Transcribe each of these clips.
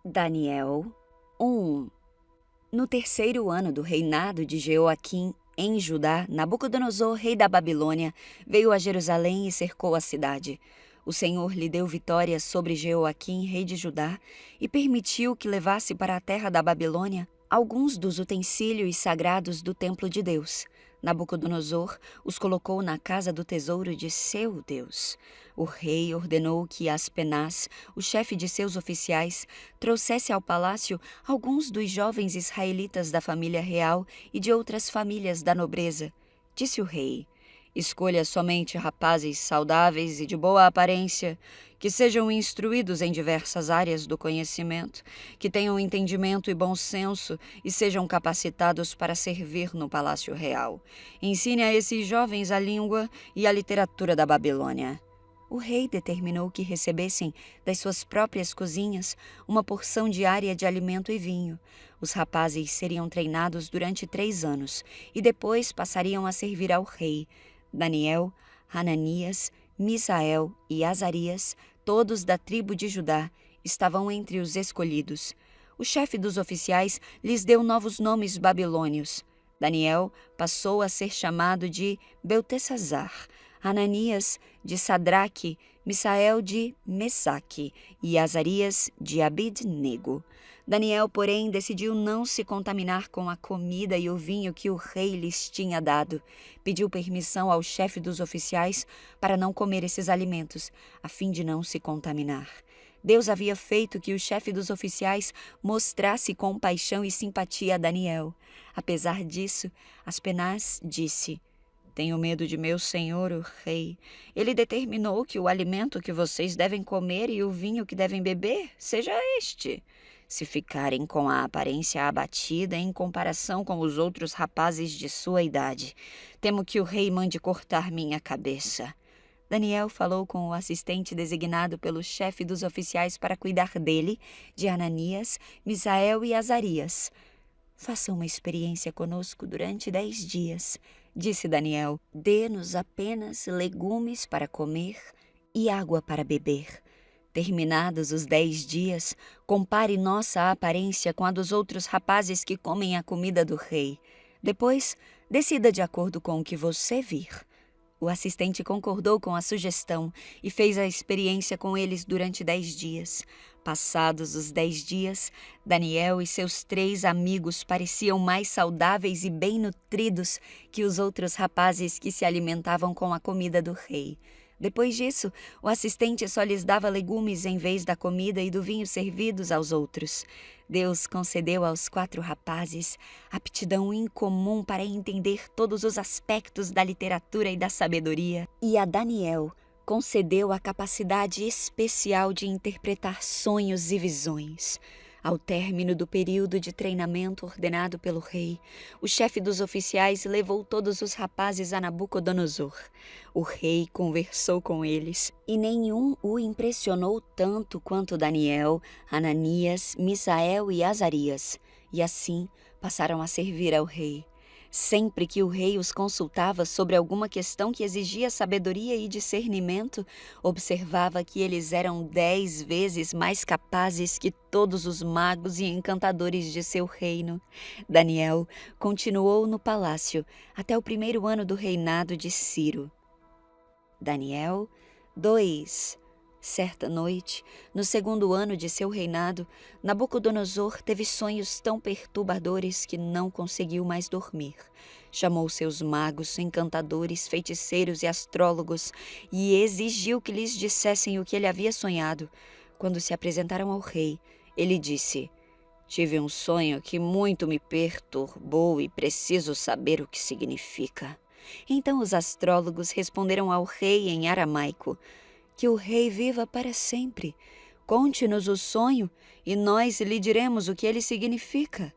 Daniel 1. No terceiro ano do reinado de Jeoaquim, em Judá, Nabucodonosor, rei da Babilônia, veio a Jerusalém e cercou a cidade. O Senhor lhe deu vitória sobre Jeoaquim, rei de Judá, e permitiu que levasse para a terra da Babilônia alguns dos utensílios sagrados do templo de Deus. Nabucodonosor os colocou na casa do tesouro de seu Deus. O rei ordenou que Aspenaz, o chefe de seus oficiais, trouxesse ao palácio alguns dos jovens israelitas da família real e de outras famílias da nobreza. Disse o rei: escolha somente rapazes saudáveis e de boa aparência, que sejam instruídos em diversas áreas do conhecimento, que tenham entendimento e bom senso e sejam capacitados para servir no palácio real. Ensine a esses jovens a língua e a literatura da Babilônia. O rei determinou que recebessem das suas próprias cozinhas uma porção diária de alimento e vinho. Os rapazes seriam treinados durante 3 anos e depois passariam a servir ao rei. Daniel, Hananias, Misael e Azarias, todos da tribo de Judá, estavam entre os escolhidos. O chefe dos oficiais lhes deu novos nomes babilônios. Daniel passou a ser chamado de Beltesazar, Hananias de Sadraque, Misael de Mesaque e Azarias de Abid-nego. Daniel, porém, decidiu não se contaminar com a comida e o vinho que o rei lhes tinha dado. Pediu permissão ao chefe dos oficiais para não comer esses alimentos, a fim de não se contaminar. Deus havia feito que o chefe dos oficiais mostrasse compaixão e simpatia a Daniel. Apesar disso, Aspenaz disse: tenho medo de meu senhor, o rei. Ele determinou que o alimento que vocês devem comer e o vinho que devem beber seja este. Se ficarem com a aparência abatida em comparação com os outros rapazes de sua idade, temo que o rei mande cortar minha cabeça. Daniel falou com o assistente designado pelo chefe dos oficiais para cuidar dele, de Hananias, Misael e Azarias. Faça uma experiência conosco durante 10 dias, disse Daniel. Dê-nos apenas legumes para comer e água para beber. Terminados os 10 dias, compare nossa aparência com a dos outros rapazes que comem a comida do rei. Depois, decida de acordo com o que você vir. O assistente concordou com a sugestão e fez a experiência com eles durante 10 dias. Passados os 10 dias, Daniel e seus 3 amigos pareciam mais saudáveis e bem nutridos que os outros rapazes que se alimentavam com a comida do rei. Depois disso, o assistente só lhes dava legumes em vez da comida e do vinho servidos aos outros. Deus concedeu aos 4 rapazes aptidão incomum para entender todos os aspectos da literatura e da sabedoria. E a Daniel concedeu a capacidade especial de interpretar sonhos e visões. Ao término do período de treinamento ordenado pelo rei, o chefe dos oficiais levou todos os rapazes a Nabucodonosor. O rei conversou com eles, e nenhum o impressionou tanto quanto Daniel, Hananias, Misael e Azarias, e assim passaram a servir ao rei. Sempre que o rei os consultava sobre alguma questão que exigia sabedoria e discernimento, observava que eles eram 10 vezes mais capazes que todos os magos e encantadores de seu reino. Daniel continuou no palácio até o 1º ano do reinado de Ciro. Daniel 2. Certa noite, no 2º ano de seu reinado, Nabucodonosor teve sonhos tão perturbadores que não conseguiu mais dormir. Chamou seus magos, encantadores, feiticeiros e astrólogos e exigiu que lhes dissessem o que ele havia sonhado. Quando se apresentaram ao rei, ele disse: tive um sonho que muito me perturbou e preciso saber o que significa. Então os astrólogos responderam ao rei em aramaico: que o rei viva para sempre. Conte-nos o sonho e nós lhe diremos o que ele significa.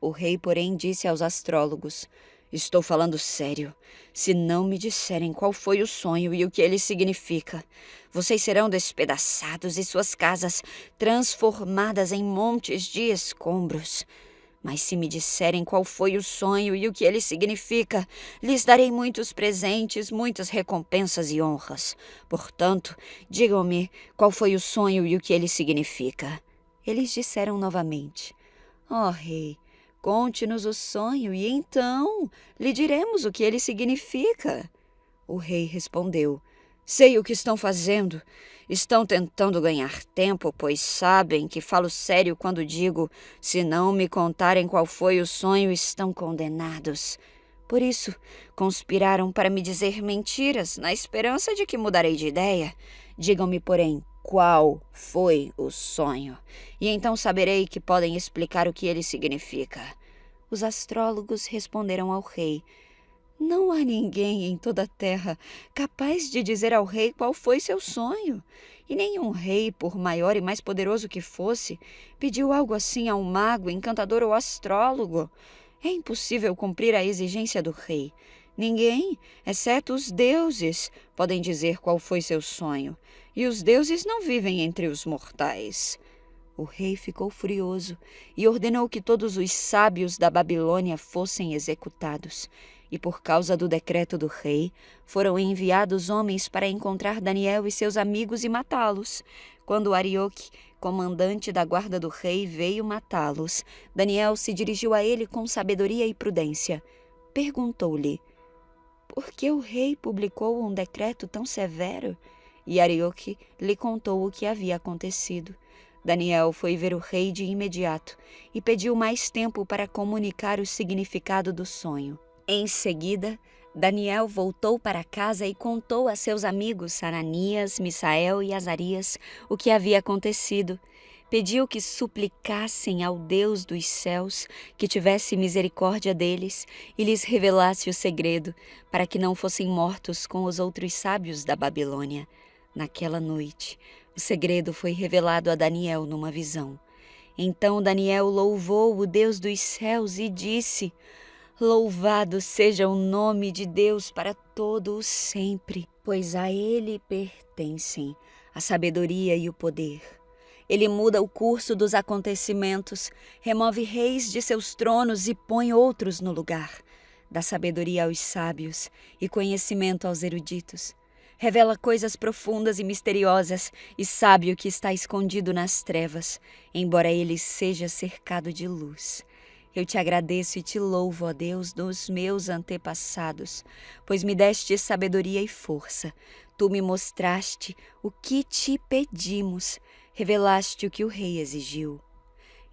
O rei, porém, disse aos astrólogos: estou falando sério. Se não me disserem qual foi o sonho e o que ele significa, vocês serão despedaçados e suas casas transformadas em montes de escombros. Mas se me disserem qual foi o sonho e o que ele significa, lhes darei muitos presentes, muitas recompensas e honras. Portanto, digam-me qual foi o sonho e o que ele significa. Eles disseram novamente: Ó rei, conte-nos o sonho e então lhe diremos o que ele significa. O rei respondeu: Sei o que estão fazendo. Estão tentando ganhar tempo, pois sabem que falo sério quando digo: se não me contarem qual foi o sonho, estão condenados. Por isso, conspiraram para me dizer mentiras, na esperança de que mudarei de ideia. Digam-me, porém, qual foi o sonho, e então saberei que podem explicar o que ele significa. Os astrólogos responderam ao rei: Não há ninguém em toda a terra capaz de dizer ao rei qual foi seu sonho. E nenhum rei, por maior e mais poderoso que fosse, pediu algo assim a um mago, encantador ou astrólogo. É impossível cumprir a exigência do rei. Ninguém, exceto os deuses, podem dizer qual foi seu sonho. E os deuses não vivem entre os mortais. O rei ficou furioso e ordenou que todos os sábios da Babilônia fossem executados. E por causa do decreto do rei, foram enviados homens para encontrar Daniel e seus amigos e matá-los. Quando Arioque, comandante da guarda do rei, veio matá-los, Daniel se dirigiu a ele com sabedoria e prudência. Perguntou-lhe: Por que o rei publicou um decreto tão severo? E Arioque lhe contou o que havia acontecido. Daniel foi ver o rei de imediato e pediu mais tempo para comunicar o significado do sonho. Em seguida, Daniel voltou para casa e contou a seus amigos Ananias, Misael e Azarias o que havia acontecido. Pediu que suplicassem ao Deus dos céus que tivesse misericórdia deles e lhes revelasse o segredo, para que não fossem mortos com os outros sábios da Babilônia. Naquela noite, o segredo foi revelado a Daniel numa visão. Então Daniel louvou o Deus dos céus e disse: Louvado seja o nome de Deus para todo o sempre, pois a Ele pertencem a sabedoria e o poder. Ele muda o curso dos acontecimentos, remove reis de seus tronos e põe outros no lugar. Dá sabedoria aos sábios e conhecimento aos eruditos. Revela coisas profundas e misteriosas e sabe o que está escondido nas trevas, embora ele seja cercado de luz. Eu te agradeço e te louvo, ó Deus, dos meus antepassados, pois me deste sabedoria e força. Tu me mostraste o que te pedimos, revelaste o que o rei exigiu.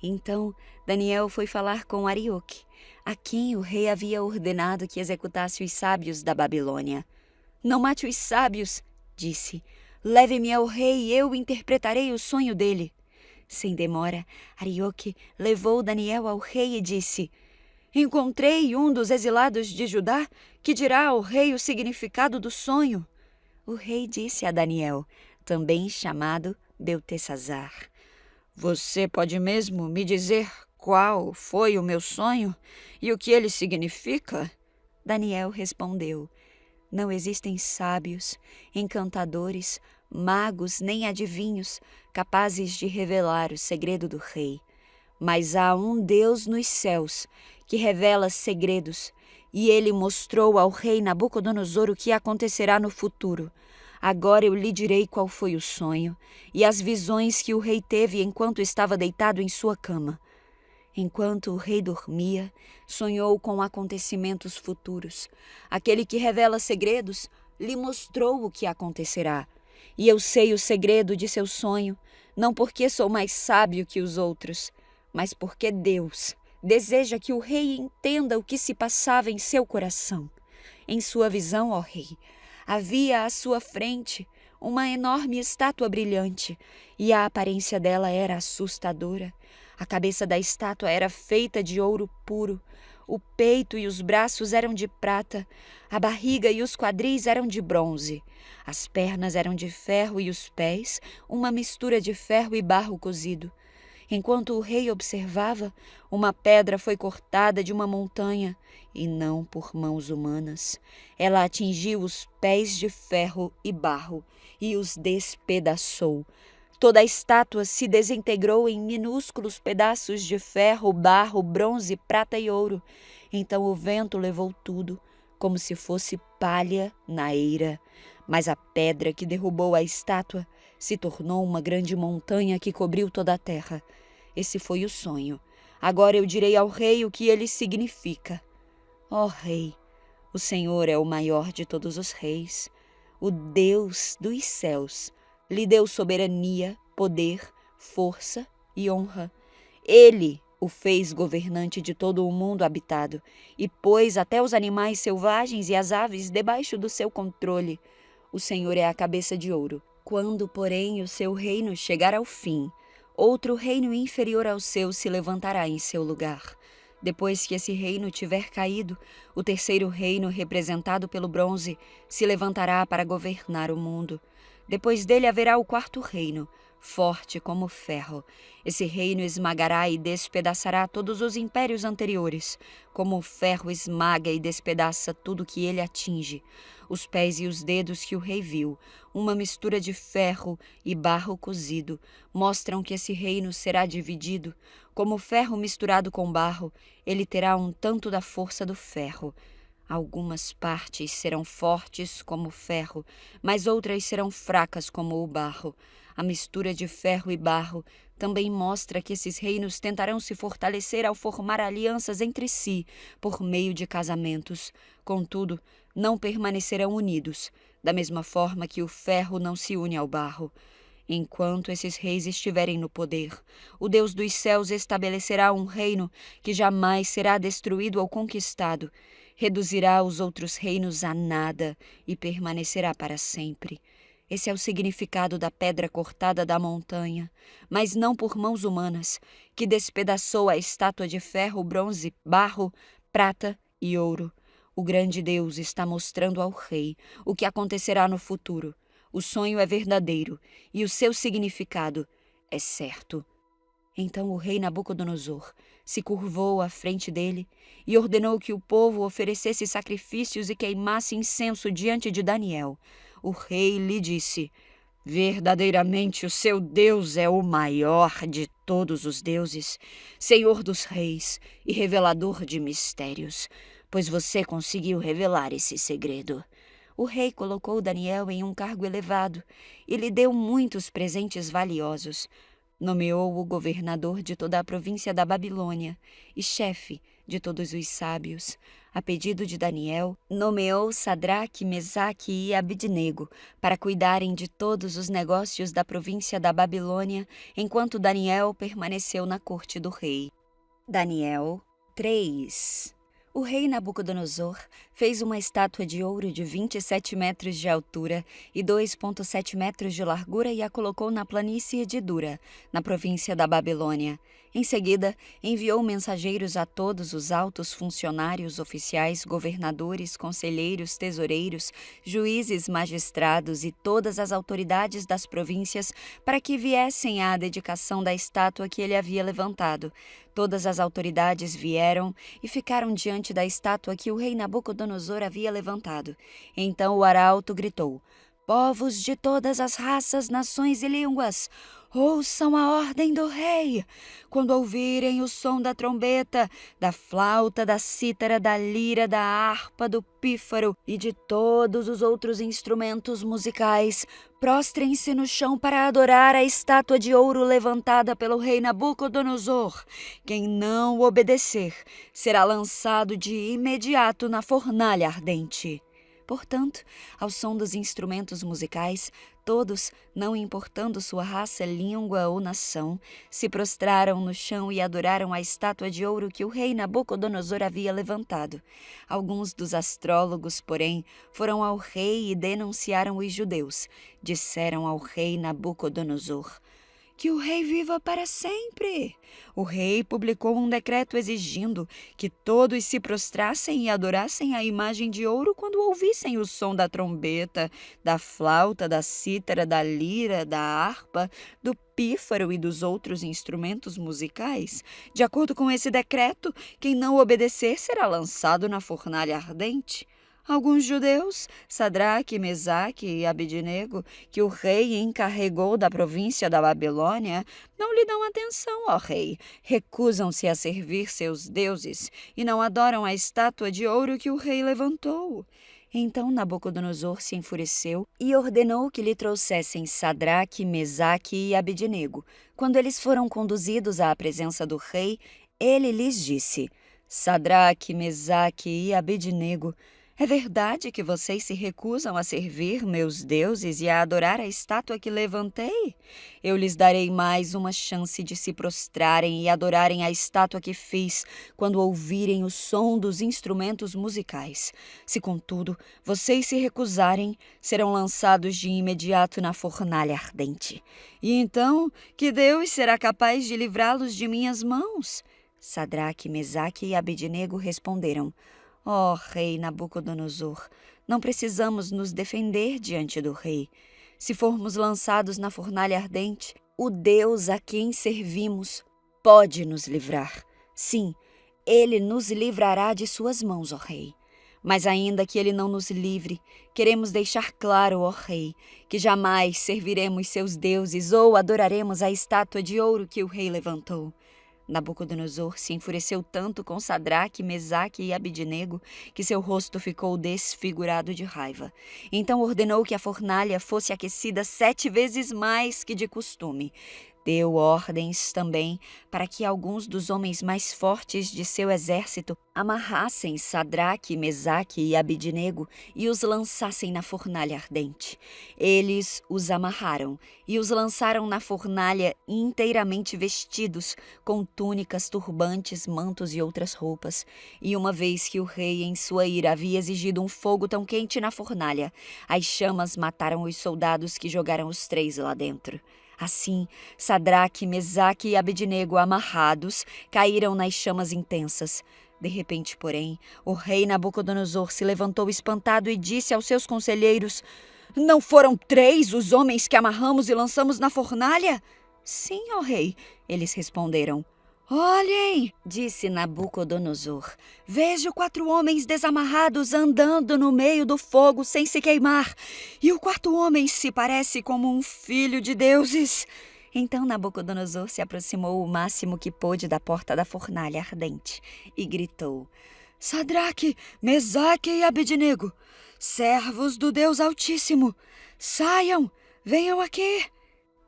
Então Daniel foi falar com Arioque, a quem o rei havia ordenado que executasse os sábios da Babilônia. Não mate os sábios, disse. Leve-me ao rei e eu interpretarei o sonho dele. Sem demora, Arioque levou Daniel ao rei e disse: Encontrei um dos exilados de Judá que dirá ao rei o significado do sonho. O rei disse a Daniel, também chamado Beltesazar: Você pode mesmo me dizer qual foi o meu sonho e o que ele significa? Daniel respondeu: Não existem sábios, encantadores, magos nem adivinhos capazes de revelar o segredo do rei. Mas há um Deus nos céus que revela segredos, e ele mostrou ao rei Nabucodonosor o que acontecerá no futuro. Agora eu lhe direi qual foi o sonho e as visões que o rei teve enquanto estava deitado em sua cama. Enquanto o rei dormia, sonhou com acontecimentos futuros. Aquele que revela segredos lhe mostrou o que acontecerá. E eu sei o segredo de seu sonho, não porque sou mais sábio que os outros, mas porque Deus deseja que o rei entenda o que se passava em seu coração. Em sua visão, ó rei, havia à sua frente uma enorme estátua brilhante, e a aparência dela era assustadora. A cabeça da estátua era feita de ouro puro, o peito e os braços eram de prata, a barriga e os quadris eram de bronze, as pernas eram de ferro e os pés, uma mistura de ferro e barro cozido. Enquanto o rei observava, uma pedra foi cortada de uma montanha, e não por mãos humanas. Ela atingiu os pés de ferro e barro e os despedaçou. Toda a estátua se desintegrou em minúsculos pedaços de ferro, barro, bronze, prata e ouro. Então o vento levou tudo, como se fosse palha na eira. Mas a pedra que derrubou a estátua se tornou uma grande montanha que cobriu toda a terra. Esse foi o sonho. Agora eu direi ao rei o que ele significa. Ó rei, o Senhor é o maior de todos os reis. O Deus dos céus lhe deu soberania, poder, força e honra. Ele o fez governante de todo o mundo habitado e pôs até os animais selvagens e as aves debaixo do seu controle. O Senhor é a cabeça de ouro. Quando, porém, o seu reino chegar ao fim, outro reino inferior ao seu se levantará em seu lugar. Depois que esse reino tiver caído, o terceiro reino, representado pelo bronze, se levantará para governar o mundo. Depois dele haverá o quarto reino, forte como ferro. Esse reino esmagará e despedaçará todos os impérios anteriores, como o ferro esmaga e despedaça tudo que ele atinge. Os pés e os dedos que o rei viu, uma mistura de ferro e barro cozido, mostram que esse reino será dividido. Como ferro misturado com barro, ele terá um tanto da força do ferro. Algumas partes serão fortes como o ferro, mas outras serão fracas como o barro. A mistura de ferro e barro também mostra que esses reinos tentarão se fortalecer ao formar alianças entre si por meio de casamentos. Contudo, não permanecerão unidos, da mesma forma que o ferro não se une ao barro. Enquanto esses reis estiverem no poder, o Deus dos céus estabelecerá um reino que jamais será destruído ou conquistado. Reduzirá os outros reinos a nada e permanecerá para sempre. Esse é o significado da pedra cortada da montanha, mas não por mãos humanas, que despedaçou a estátua de ferro, bronze, barro, prata e ouro. O grande Deus está mostrando ao rei o que acontecerá no futuro. O sonho é verdadeiro e o seu significado é certo. Então o rei Nabucodonosor se curvou à frente dele e ordenou que o povo oferecesse sacrifícios e queimasse incenso diante de Daniel. O rei lhe disse: verdadeiramente o seu Deus é o maior de todos os deuses, Senhor dos reis e revelador de mistérios, pois você conseguiu revelar esse segredo. O rei colocou Daniel em um cargo elevado e lhe deu muitos presentes valiosos. Nomeou o governador de toda a província da Babilônia e chefe de todos os sábios. A pedido de Daniel, nomeou Sadraque, Mesaque e Abidnego para cuidarem de todos os negócios da província da Babilônia, enquanto Daniel permaneceu na corte do rei. Daniel 3. O rei Nabucodonosor fez uma estátua de ouro de 27 metros de altura e 2,7 metros de largura e a colocou na planície de Dura, na província da Babilônia. Em seguida, enviou mensageiros a todos os altos funcionários oficiais, governadores, conselheiros, tesoureiros, juízes, magistrados e todas as autoridades das províncias para que viessem à dedicação da estátua que ele havia levantado. Todas as autoridades vieram e ficaram diante da estátua que o rei Nabucodonosor havia levantado. Então o arauto gritou: povos de todas as raças, nações e línguas, ouçam a ordem do rei. Quando ouvirem o som da trombeta, da flauta, da cítara, da lira, da harpa, do pífaro e de todos os outros instrumentos musicais, prostrem-se no chão para adorar a estátua de ouro levantada pelo rei Nabucodonosor. Quem não obedecer será lançado de imediato na fornalha ardente. Portanto, ao som dos instrumentos musicais, todos, não importando sua raça, língua ou nação, se prostraram no chão e adoraram a estátua de ouro que o rei Nabucodonosor havia levantado. Alguns dos astrólogos, porém, foram ao rei e denunciaram os judeus. Disseram ao rei Nabucodonosor: que o rei viva para sempre. O rei publicou um decreto exigindo que todos se prostrassem e adorassem a imagem de ouro quando ouvissem o som da trombeta, da flauta, da cítara, da lira, da harpa, do pífaro e dos outros instrumentos musicais. De acordo com esse decreto, quem não obedecer será lançado na fornalha ardente. Alguns judeus, Sadraque, Mesaque e Abidnego, que o rei encarregou da província da Babilônia, não lhe dão atenção ao rei, recusam-se a servir seus deuses e não adoram a estátua de ouro que o rei levantou. Então Nabucodonosor se enfureceu e ordenou que lhe trouxessem Sadraque, Mesaque e Abednego. Quando eles foram conduzidos à presença do rei, ele lhes disse: Sadraque, Mesaque e Abednego, é verdade que vocês se recusam a servir meus deuses e a adorar a estátua que levantei? Eu lhes darei mais uma chance de se prostrarem e adorarem a estátua que fiz quando ouvirem o som dos instrumentos musicais. Se, contudo, vocês se recusarem, serão lançados de imediato na fornalha ardente. E então, que Deus será capaz de livrá-los de minhas mãos? Sadraque, Mesaque e Abednego responderam: Ó rei Nabucodonosor, não precisamos nos defender diante do rei. Se formos lançados na fornalha ardente, o Deus a quem servimos pode nos livrar. Sim, ele nos livrará de suas mãos, ó rei. Mas ainda que ele não nos livre, queremos deixar claro, ó rei, que jamais serviremos seus deuses ou adoraremos a estátua de ouro que o rei levantou. Nabucodonosor se enfureceu tanto com Sadraque, Mesaque e Abednego que seu rosto ficou desfigurado de raiva. Então ordenou que a fornalha fosse aquecida 7 vezes mais que de costume. Deu ordens também para que alguns dos homens mais fortes de seu exército amarrassem Sadraque, Mesaque e Abednego e os lançassem na fornalha ardente. Eles os amarraram e os lançaram na fornalha inteiramente vestidos, com túnicas, turbantes, mantos e outras roupas. E uma vez que o rei, em sua ira, havia exigido um fogo tão quente na fornalha, as chamas mataram os soldados que jogaram os 3 lá dentro. Assim, Sadraque, Mesaque e Abednego, amarrados, caíram nas chamas intensas. De repente, porém, o rei Nabucodonosor se levantou espantado e disse aos seus conselheiros: Não foram 3 os homens que amarramos e lançamos na fornalha? Sim, ó rei, eles responderam. Olhem, disse Nabucodonosor, vejo 4 homens desamarrados andando no meio do fogo sem se queimar, e o 4º homem se parece como um filho de deuses. Então Nabucodonosor se aproximou o máximo que pôde da porta da fornalha ardente e gritou: Sadraque, Mesaque e Abednego, servos do Deus Altíssimo, saiam, venham aqui.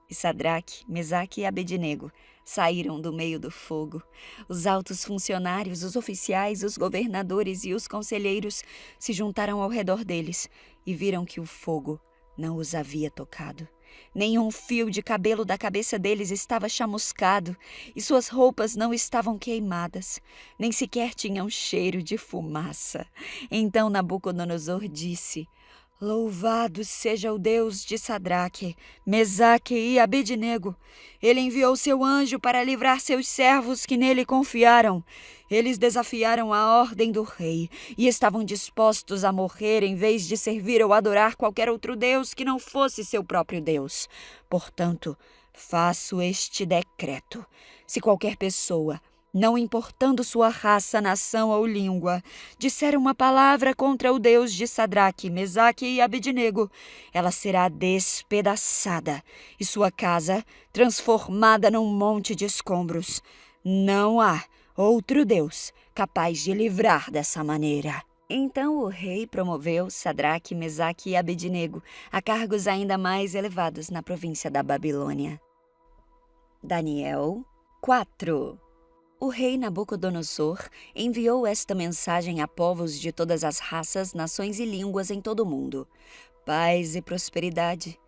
E Sadraque, Mesaque e Abednego saíram do meio do fogo. Os altos funcionários, os oficiais, os governadores e os conselheiros se juntaram ao redor deles e viram que o fogo não os havia tocado. Nenhum fio de cabelo da cabeça deles estava chamuscado e suas roupas não estavam queimadas, nem sequer tinham cheiro de fumaça. Então Nabucodonosor disse: Louvado seja o Deus de Sadraque, Mesaque e Abednego. Ele enviou seu anjo para livrar seus servos que nele confiaram. Eles desafiaram a ordem do rei e estavam dispostos a morrer em vez de servir ou adorar qualquer outro Deus que não fosse seu próprio Deus. Portanto, faço este decreto. Se qualquer pessoa, não importando sua raça, nação ou língua, disser uma palavra contra o Deus de Sadraque, Mesaque e Abednego, ela será despedaçada e sua casa transformada num monte de escombros. Não há outro Deus capaz de livrar dessa maneira. Então o rei promoveu Sadraque, Mesaque e Abednego a cargos ainda mais elevados na província da Babilônia. Daniel 4. O rei Nabucodonosor enviou esta mensagem a povos de todas as raças, nações e línguas em todo o mundo: Paz e prosperidade.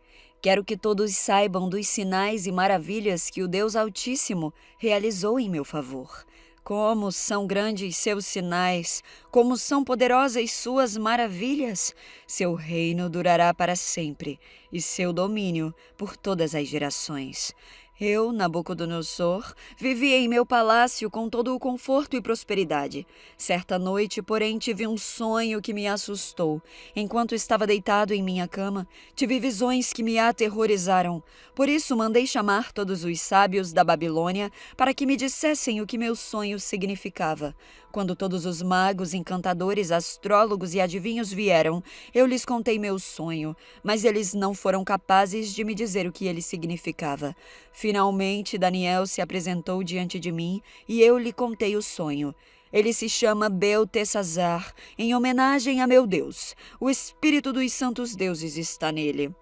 Quero que todos saibam dos sinais e maravilhas que o Deus Altíssimo realizou em meu favor. Como são grandes seus sinais, como são poderosas suas maravilhas. Seu reino durará para sempre e seu domínio por todas as gerações. Eu, Nabucodonosor, vivia em meu palácio com todo o conforto e prosperidade. Certa noite, porém, tive um sonho que me assustou. Enquanto estava deitado em minha cama, tive visões que me aterrorizaram. Por isso, mandei chamar todos os sábios da Babilônia para que me dissessem o que meu sonho significava. Quando todos os magos, encantadores, astrólogos e adivinhos vieram, eu lhes contei meu sonho, mas eles não foram capazes de me dizer o que ele significava. Finalmente, Daniel se apresentou diante de mim e eu lhe contei o sonho. Ele se chama Beltesazar, em homenagem a meu Deus. O espírito dos santos deuses está nele.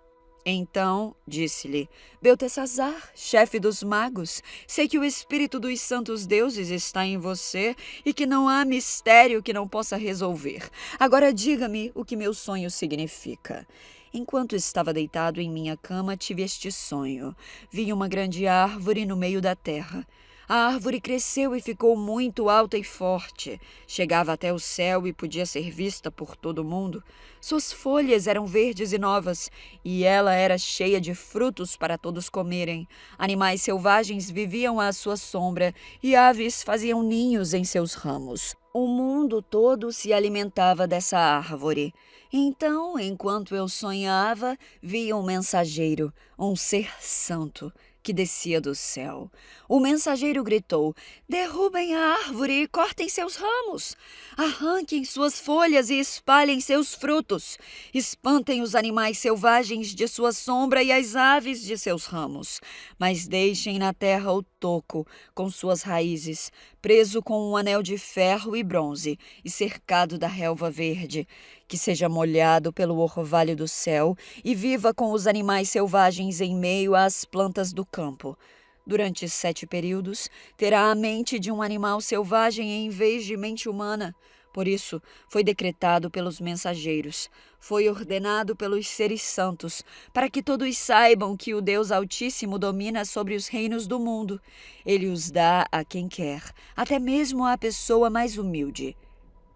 Então disse-lhe: Beltesazar, chefe dos magos, sei que o espírito dos santos deuses está em você e que não há mistério que não possa resolver. Agora diga-me o que meu sonho significa. Enquanto estava deitado em minha cama, tive este sonho. Vi uma grande árvore no meio da terra. A árvore cresceu e ficou muito alta e forte. Chegava até o céu e podia ser vista por todo mundo. Suas folhas eram verdes e novas, e ela era cheia de frutos para todos comerem. Animais selvagens viviam à sua sombra, e aves faziam ninhos em seus ramos. O mundo todo se alimentava dessa árvore. Então, enquanto eu sonhava, vi um mensageiro, um ser santo, que descia do céu. O mensageiro gritou: derrubem a árvore e cortem seus ramos. Arranquem suas folhas e espalhem seus frutos. Espantem os animais selvagens de sua sombra e as aves de seus ramos. Mas deixem na terra o toco, com suas raízes, preso com um anel de ferro e bronze e cercado da relva verde, que seja molhado pelo orvalho do céu e viva com os animais selvagens em meio às plantas do campo. Durante 7 períodos, terá a mente de um animal selvagem em vez de mente humana. Por isso, foi decretado pelos mensageiros, foi ordenado pelos seres santos, para que todos saibam que o Deus Altíssimo domina sobre os reinos do mundo. Ele os dá a quem quer, até mesmo à pessoa mais humilde.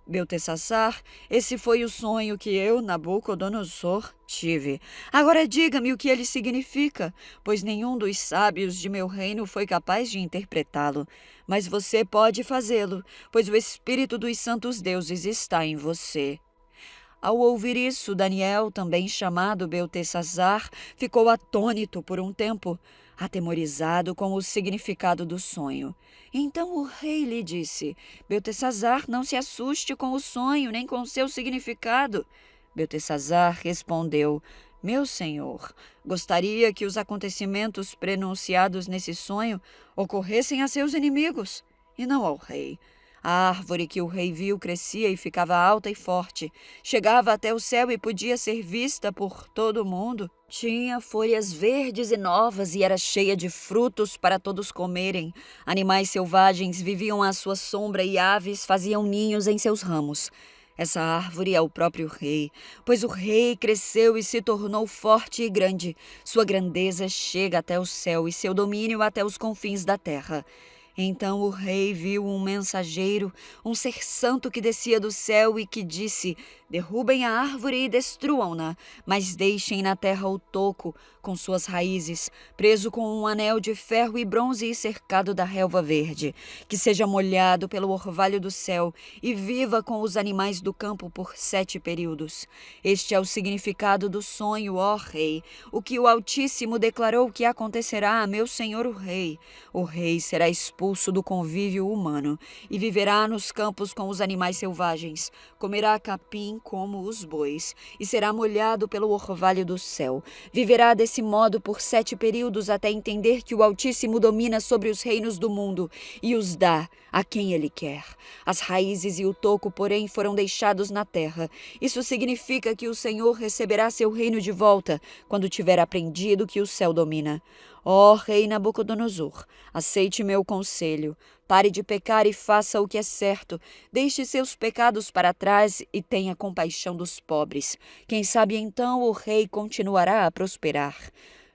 Beltesazar, esse foi o sonho que eu, Nabucodonosor, tive. Agora diga-me o que ele significa, pois nenhum dos sábios de meu reino foi capaz de interpretá-lo. Mas você pode fazê-lo, pois o espírito dos santos deuses está em você. Ao ouvir isso, Daniel, também chamado Beltesazar, ficou atônito por um tempo, atemorizado com o significado do sonho. Então o rei lhe disse: Beltesazar, não se assuste com o sonho, nem com seu significado. Beltesazar respondeu: Meu senhor, gostaria que os acontecimentos prenunciados nesse sonho ocorressem a seus inimigos, e não ao rei. A árvore que o rei viu crescia e ficava alta e forte. Chegava até o céu e podia ser vista por todo o mundo. Tinha folhas verdes e novas e era cheia de frutos para todos comerem. Animais selvagens viviam à sua sombra e aves faziam ninhos em seus ramos. Essa árvore é o próprio rei, pois o rei cresceu e se tornou forte e grande. Sua grandeza chega até o céu e seu domínio até os confins da terra. Então o rei viu um mensageiro, um ser santo que descia do céu e que disse: derrubem a árvore e destruam-na, mas deixem na terra o toco, com suas raízes, preso com um anel de ferro e bronze e cercado da relva verde, que seja molhado pelo orvalho do céu e viva com os animais do campo por 7 períodos. Este é o significado do sonho, ó rei, o que o Altíssimo declarou que acontecerá a meu senhor o rei. O rei será expulso do convívio humano e viverá nos campos com os animais selvagens, comerá capim como os bois e será molhado pelo orvalho do céu. Viverá desse modo por 7 períodos até entender que o Altíssimo domina sobre os reinos do mundo e os dá a quem ele quer. As raízes e o toco, porém, foram deixados na terra. Isso significa que o Senhor receberá seu reino de volta quando tiver aprendido que o céu domina. Ó rei Nabucodonosor, aceite meu conselho. Pare de pecar e faça o que é certo. Deixe seus pecados para trás e tenha compaixão dos pobres. Quem sabe então o rei continuará a prosperar.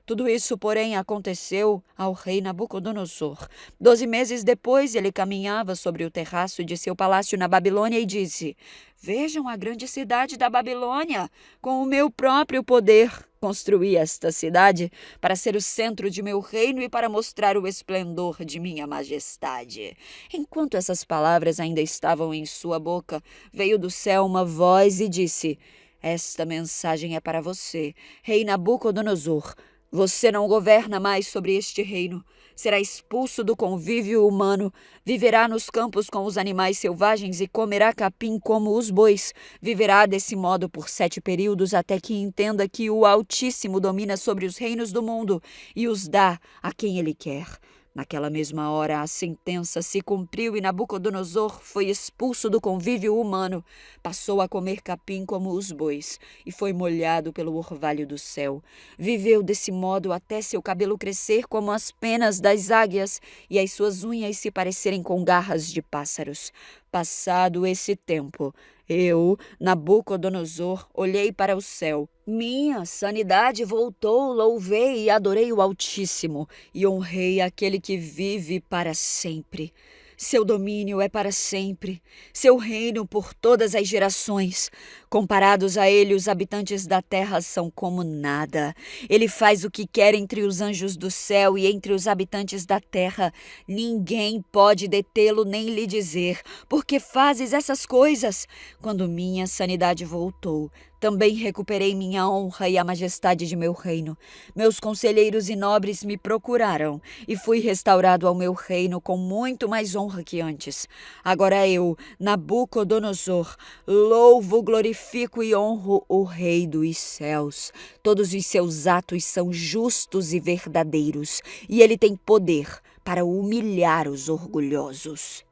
Tudo isso, porém, aconteceu ao rei Nabucodonosor. 12 meses depois, ele caminhava sobre o terraço de seu palácio na Babilônia e disse: vejam a grande cidade da Babilônia. Com o meu próprio poder, construí esta cidade para ser o centro de meu reino e para mostrar o esplendor de minha majestade. Enquanto essas palavras ainda estavam em sua boca, veio do céu uma voz e disse: esta mensagem é para você, rei Nabucodonosor. Você não governa mais sobre este reino. Será expulso do convívio humano, viverá nos campos com os animais selvagens e comerá capim como os bois. Viverá desse modo por 7 períodos até que entenda que o Altíssimo domina sobre os reinos do mundo e os dá a quem ele quer. Naquela mesma hora, a sentença se cumpriu e Nabucodonosor foi expulso do convívio humano, passou a comer capim como os bois e foi molhado pelo orvalho do céu. Viveu desse modo até seu cabelo crescer como as penas das águias e as suas unhas se parecerem com garras de pássaros. Passado esse tempo, eu, Nabucodonosor, olhei para o céu. Minha sanidade voltou, louvei e adorei o Altíssimo e honrei aquele que vive para sempre. Seu domínio é para sempre, seu reino por todas as gerações. Comparados a ele, os habitantes da terra são como nada. Ele faz o que quer entre os anjos do céu e entre os habitantes da terra. Ninguém pode detê-lo nem lhe dizer: por que fazes essas coisas? Quando minha sanidade voltou, também recuperei minha honra e a majestade de meu reino. Meus conselheiros e nobres me procuraram e fui restaurado ao meu reino com muito mais honra que antes. Agora eu, Nabucodonosor, louvo, glorifico e honro o Rei dos céus. Todos os seus atos são justos e verdadeiros, e ele tem poder para humilhar os orgulhosos.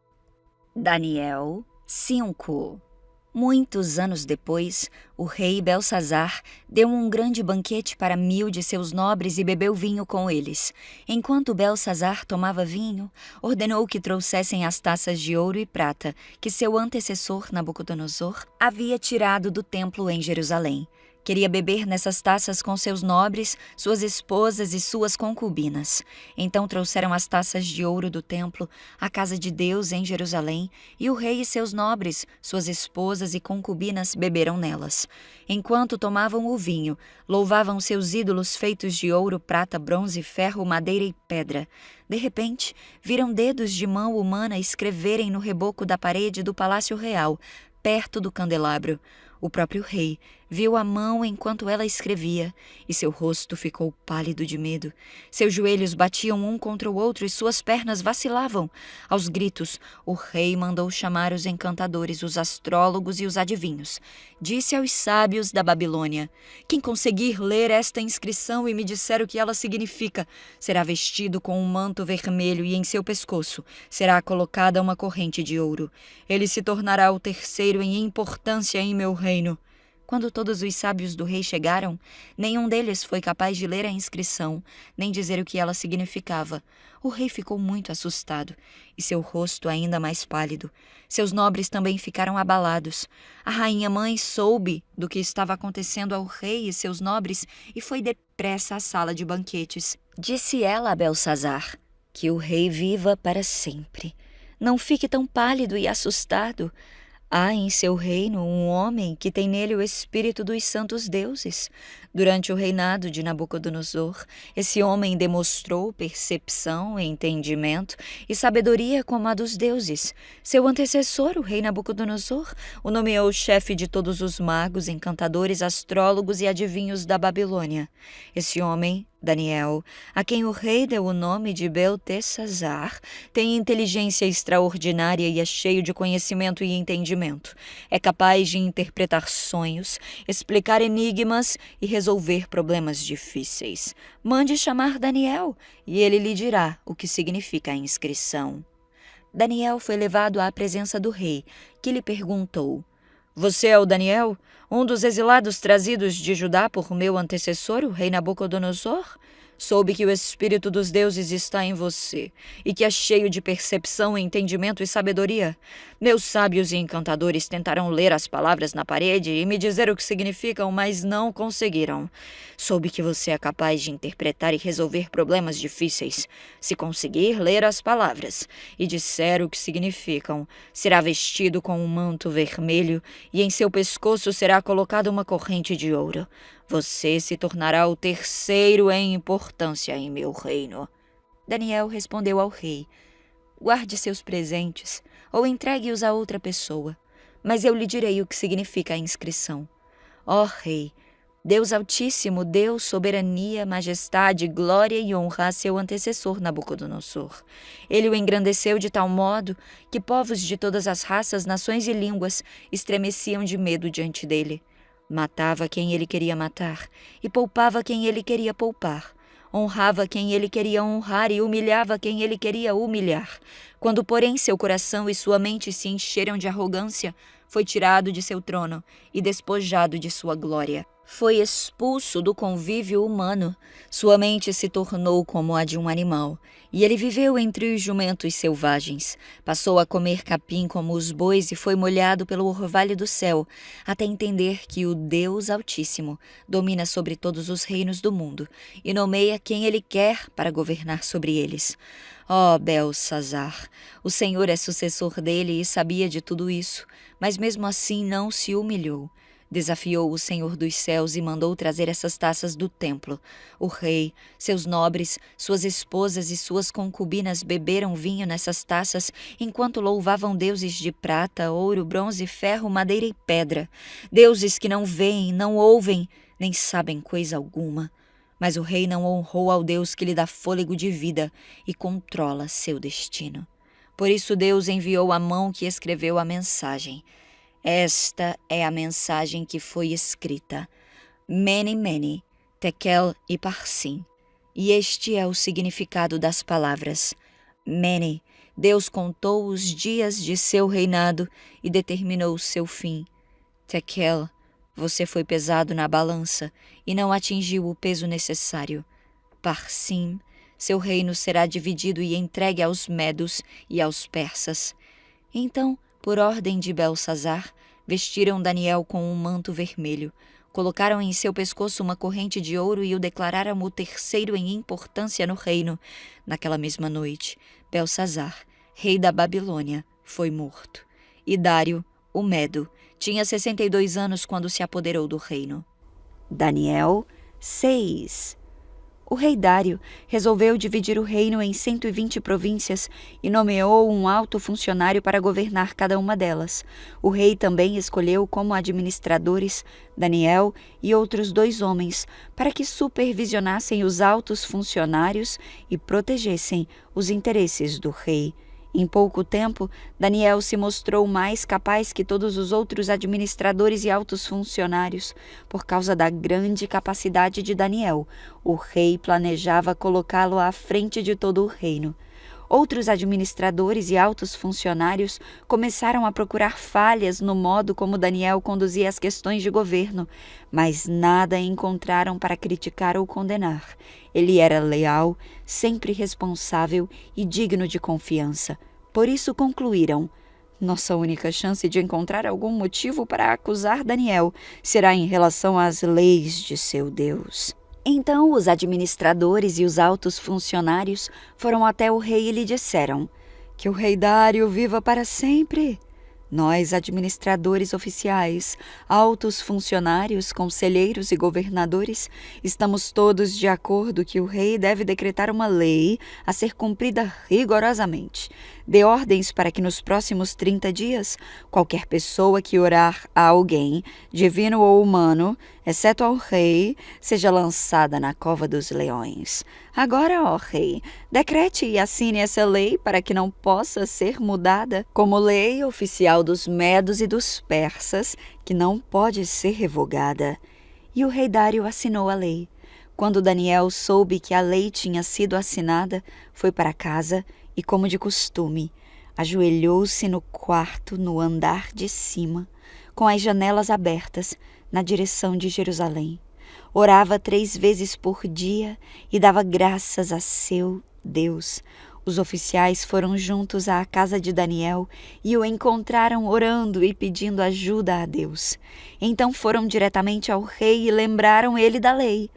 Daniel 5. Muitos anos depois, o rei Belsazar deu um grande banquete para 1000 de seus nobres e bebeu vinho com eles. Enquanto Belsazar tomava vinho, ordenou que trouxessem as taças de ouro e prata que seu antecessor Nabucodonosor havia tirado do templo em Jerusalém. Queria beber nessas taças com seus nobres, suas esposas e suas concubinas. Então trouxeram as taças de ouro do templo à casa de Deus em Jerusalém, e o rei e seus nobres, suas esposas e concubinas beberam nelas. Enquanto tomavam o vinho, louvavam seus ídolos feitos de ouro, prata, bronze, ferro, madeira e pedra. De repente, viram dedos de mão humana escreverem no reboco da parede do palácio real, perto do candelabro. O próprio rei viu a mão enquanto ela escrevia, e seu rosto ficou pálido de medo. Seus joelhos batiam um contra o outro e suas pernas vacilavam. Aos gritos, o rei mandou chamar os encantadores, os astrólogos e os adivinhos. Disse aos sábios da Babilônia: quem conseguir ler esta inscrição e me disser o que ela significa, será vestido com um manto vermelho e em seu pescoço será colocada uma corrente de ouro. Ele se tornará o terceiro em importância em meu reino. Quando todos os sábios do rei chegaram, nenhum deles foi capaz de ler a inscrição, nem dizer o que ela significava. O rei ficou muito assustado, e seu rosto ainda mais pálido. Seus nobres também ficaram abalados. A rainha-mãe soube do que estava acontecendo ao rei e seus nobres e foi depressa à sala de banquetes. Disse ela a Belsazar: que o rei viva para sempre. Não fique tão pálido e assustado. Há em seu reino um homem que tem nele o espírito dos santos deuses. Durante o reinado de Nabucodonosor, esse homem demonstrou percepção, entendimento e sabedoria como a dos deuses. Seu antecessor, o rei Nabucodonosor, o nomeou chefe de todos os magos, encantadores, astrólogos e adivinhos da Babilônia. Esse homem, Daniel, a quem o rei deu o nome de Beltesazar, tem inteligência extraordinária e é cheio de conhecimento e entendimento. É capaz de interpretar sonhos, explicar enigmas e resolver problemas difíceis. Mande chamar Daniel, e ele lhe dirá o que significa a inscrição. Daniel foi levado à presença do rei, que lhe perguntou: você é o Daniel, um dos exilados trazidos de Judá por meu antecessor, o rei Nabucodonosor? Soube que o espírito dos deuses está em você e que é cheio de percepção, entendimento e sabedoria. Meus sábios e encantadores tentaram ler as palavras na parede e me dizer o que significam, mas não conseguiram. Soube que você é capaz de interpretar e resolver problemas difíceis. Se conseguir ler as palavras e disser o que significam, será vestido com um manto vermelho e em seu pescoço será colocada uma corrente de ouro. Você se tornará o terceiro em importância em meu reino. Daniel respondeu ao rei: guarde seus presentes ou entregue-os a outra pessoa, mas eu lhe direi o que significa a inscrição. Ó rei, Deus Altíssimo deu soberania, majestade, glória e honra a seu antecessor Nabucodonosor. Ele o engrandeceu de tal modo que povos de todas as raças, nações e línguas estremeciam de medo diante dele. Matava quem ele queria matar e poupava quem ele queria poupar. Honrava quem ele queria honrar e humilhava quem ele queria humilhar. Quando, porém, seu coração e sua mente se encheram de arrogância, foi tirado de seu trono e despojado de sua glória. Foi expulso do convívio humano. Sua mente se tornou como a de um animal, e ele viveu entre os jumentos selvagens. Passou a comer capim como os bois e foi molhado pelo orvalho do céu, até entender que o Deus Altíssimo domina sobre todos os reinos do mundo e nomeia quem ele quer para governar sobre eles. Ó Belsazar, o Senhor é sucessor dele e sabia de tudo isso, mas mesmo assim não se humilhou. Desafiou o Senhor dos céus e mandou trazer essas taças do templo. O rei, seus nobres, suas esposas e suas concubinas beberam vinho nessas taças enquanto louvavam deuses de prata, ouro, bronze, ferro, madeira e pedra. Deuses que não veem, não ouvem, nem sabem coisa alguma. Mas o rei não honrou ao Deus que lhe dá fôlego de vida e controla seu destino. Por isso Deus enviou a mão que escreveu a mensagem. Esta é a mensagem que foi escrita: Mene, Mene, Tekel e Parsim. E este é o significado das palavras. Mene, Deus contou os dias de seu reinado e determinou seu fim. Tekel, você foi pesado na balança e não atingiu o peso necessário. Parsim, seu reino será dividido e entregue aos medos e aos persas. Então, por ordem de Belsazar, vestiram Daniel com um manto vermelho, colocaram em seu pescoço uma corrente de ouro e o declararam o terceiro em importância no reino. Naquela mesma noite, Belsazar, rei da Babilônia, foi morto. E Dário, o Medo, tinha 62 anos quando se apoderou do reino. Daniel 6. O rei Dário resolveu dividir o reino em 120 províncias e nomeou um alto funcionário para governar cada uma delas. O rei também escolheu como administradores Daniel e outros 2 homens para que supervisionassem os altos funcionários e protegessem os interesses do rei. Em pouco tempo, Daniel se mostrou mais capaz que todos os outros administradores e altos funcionários. Por causa da grande capacidade de Daniel, o rei planejava colocá-lo à frente de todo o reino. Outros administradores e altos funcionários começaram a procurar falhas no modo como Daniel conduzia as questões de governo, mas nada encontraram para criticar ou condenar. Ele era leal, sempre responsável e digno de confiança. Por isso concluíram: nossa única chance de encontrar algum motivo para acusar Daniel será em relação às leis de seu Deus. Então os administradores e os altos funcionários foram até o rei e lhe disseram: que o rei Dário viva para sempre. Nós, administradores oficiais, altos funcionários, conselheiros e governadores, estamos todos de acordo que o rei deve decretar uma lei a ser cumprida rigorosamente. Dê ordens para que nos próximos 30 dias, qualquer pessoa que orar a alguém, divino ou humano, exceto ao rei, seja lançada na cova dos leões. Agora, ó rei, decrete e assine essa lei para que não possa ser mudada, como lei oficial dos medos e dos persas, que não pode ser revogada. E o rei Dário assinou a lei. Quando Daniel soube que a lei tinha sido assinada, foi para casa e, como de costume, ajoelhou-se no quarto no andar de cima, com as janelas abertas, na direção de Jerusalém. Orava 3 vezes por dia e dava graças a seu Deus. Os oficiais foram juntos à casa de Daniel e o encontraram orando e pedindo ajuda a Deus. Então foram diretamente ao rei e lembraram ele da lei.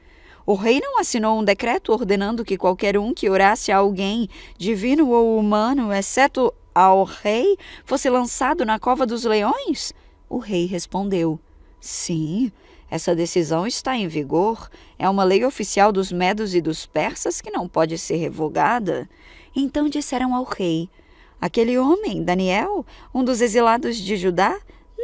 O rei não assinou um decreto ordenando que qualquer um que orasse a alguém, divino ou humano, exceto ao rei, fosse lançado na cova dos leões? O rei respondeu: sim, essa decisão está em vigor. É uma lei oficial dos medos e dos persas que não pode ser revogada. Então disseram ao rei: aquele homem, Daniel, um dos exilados de Judá,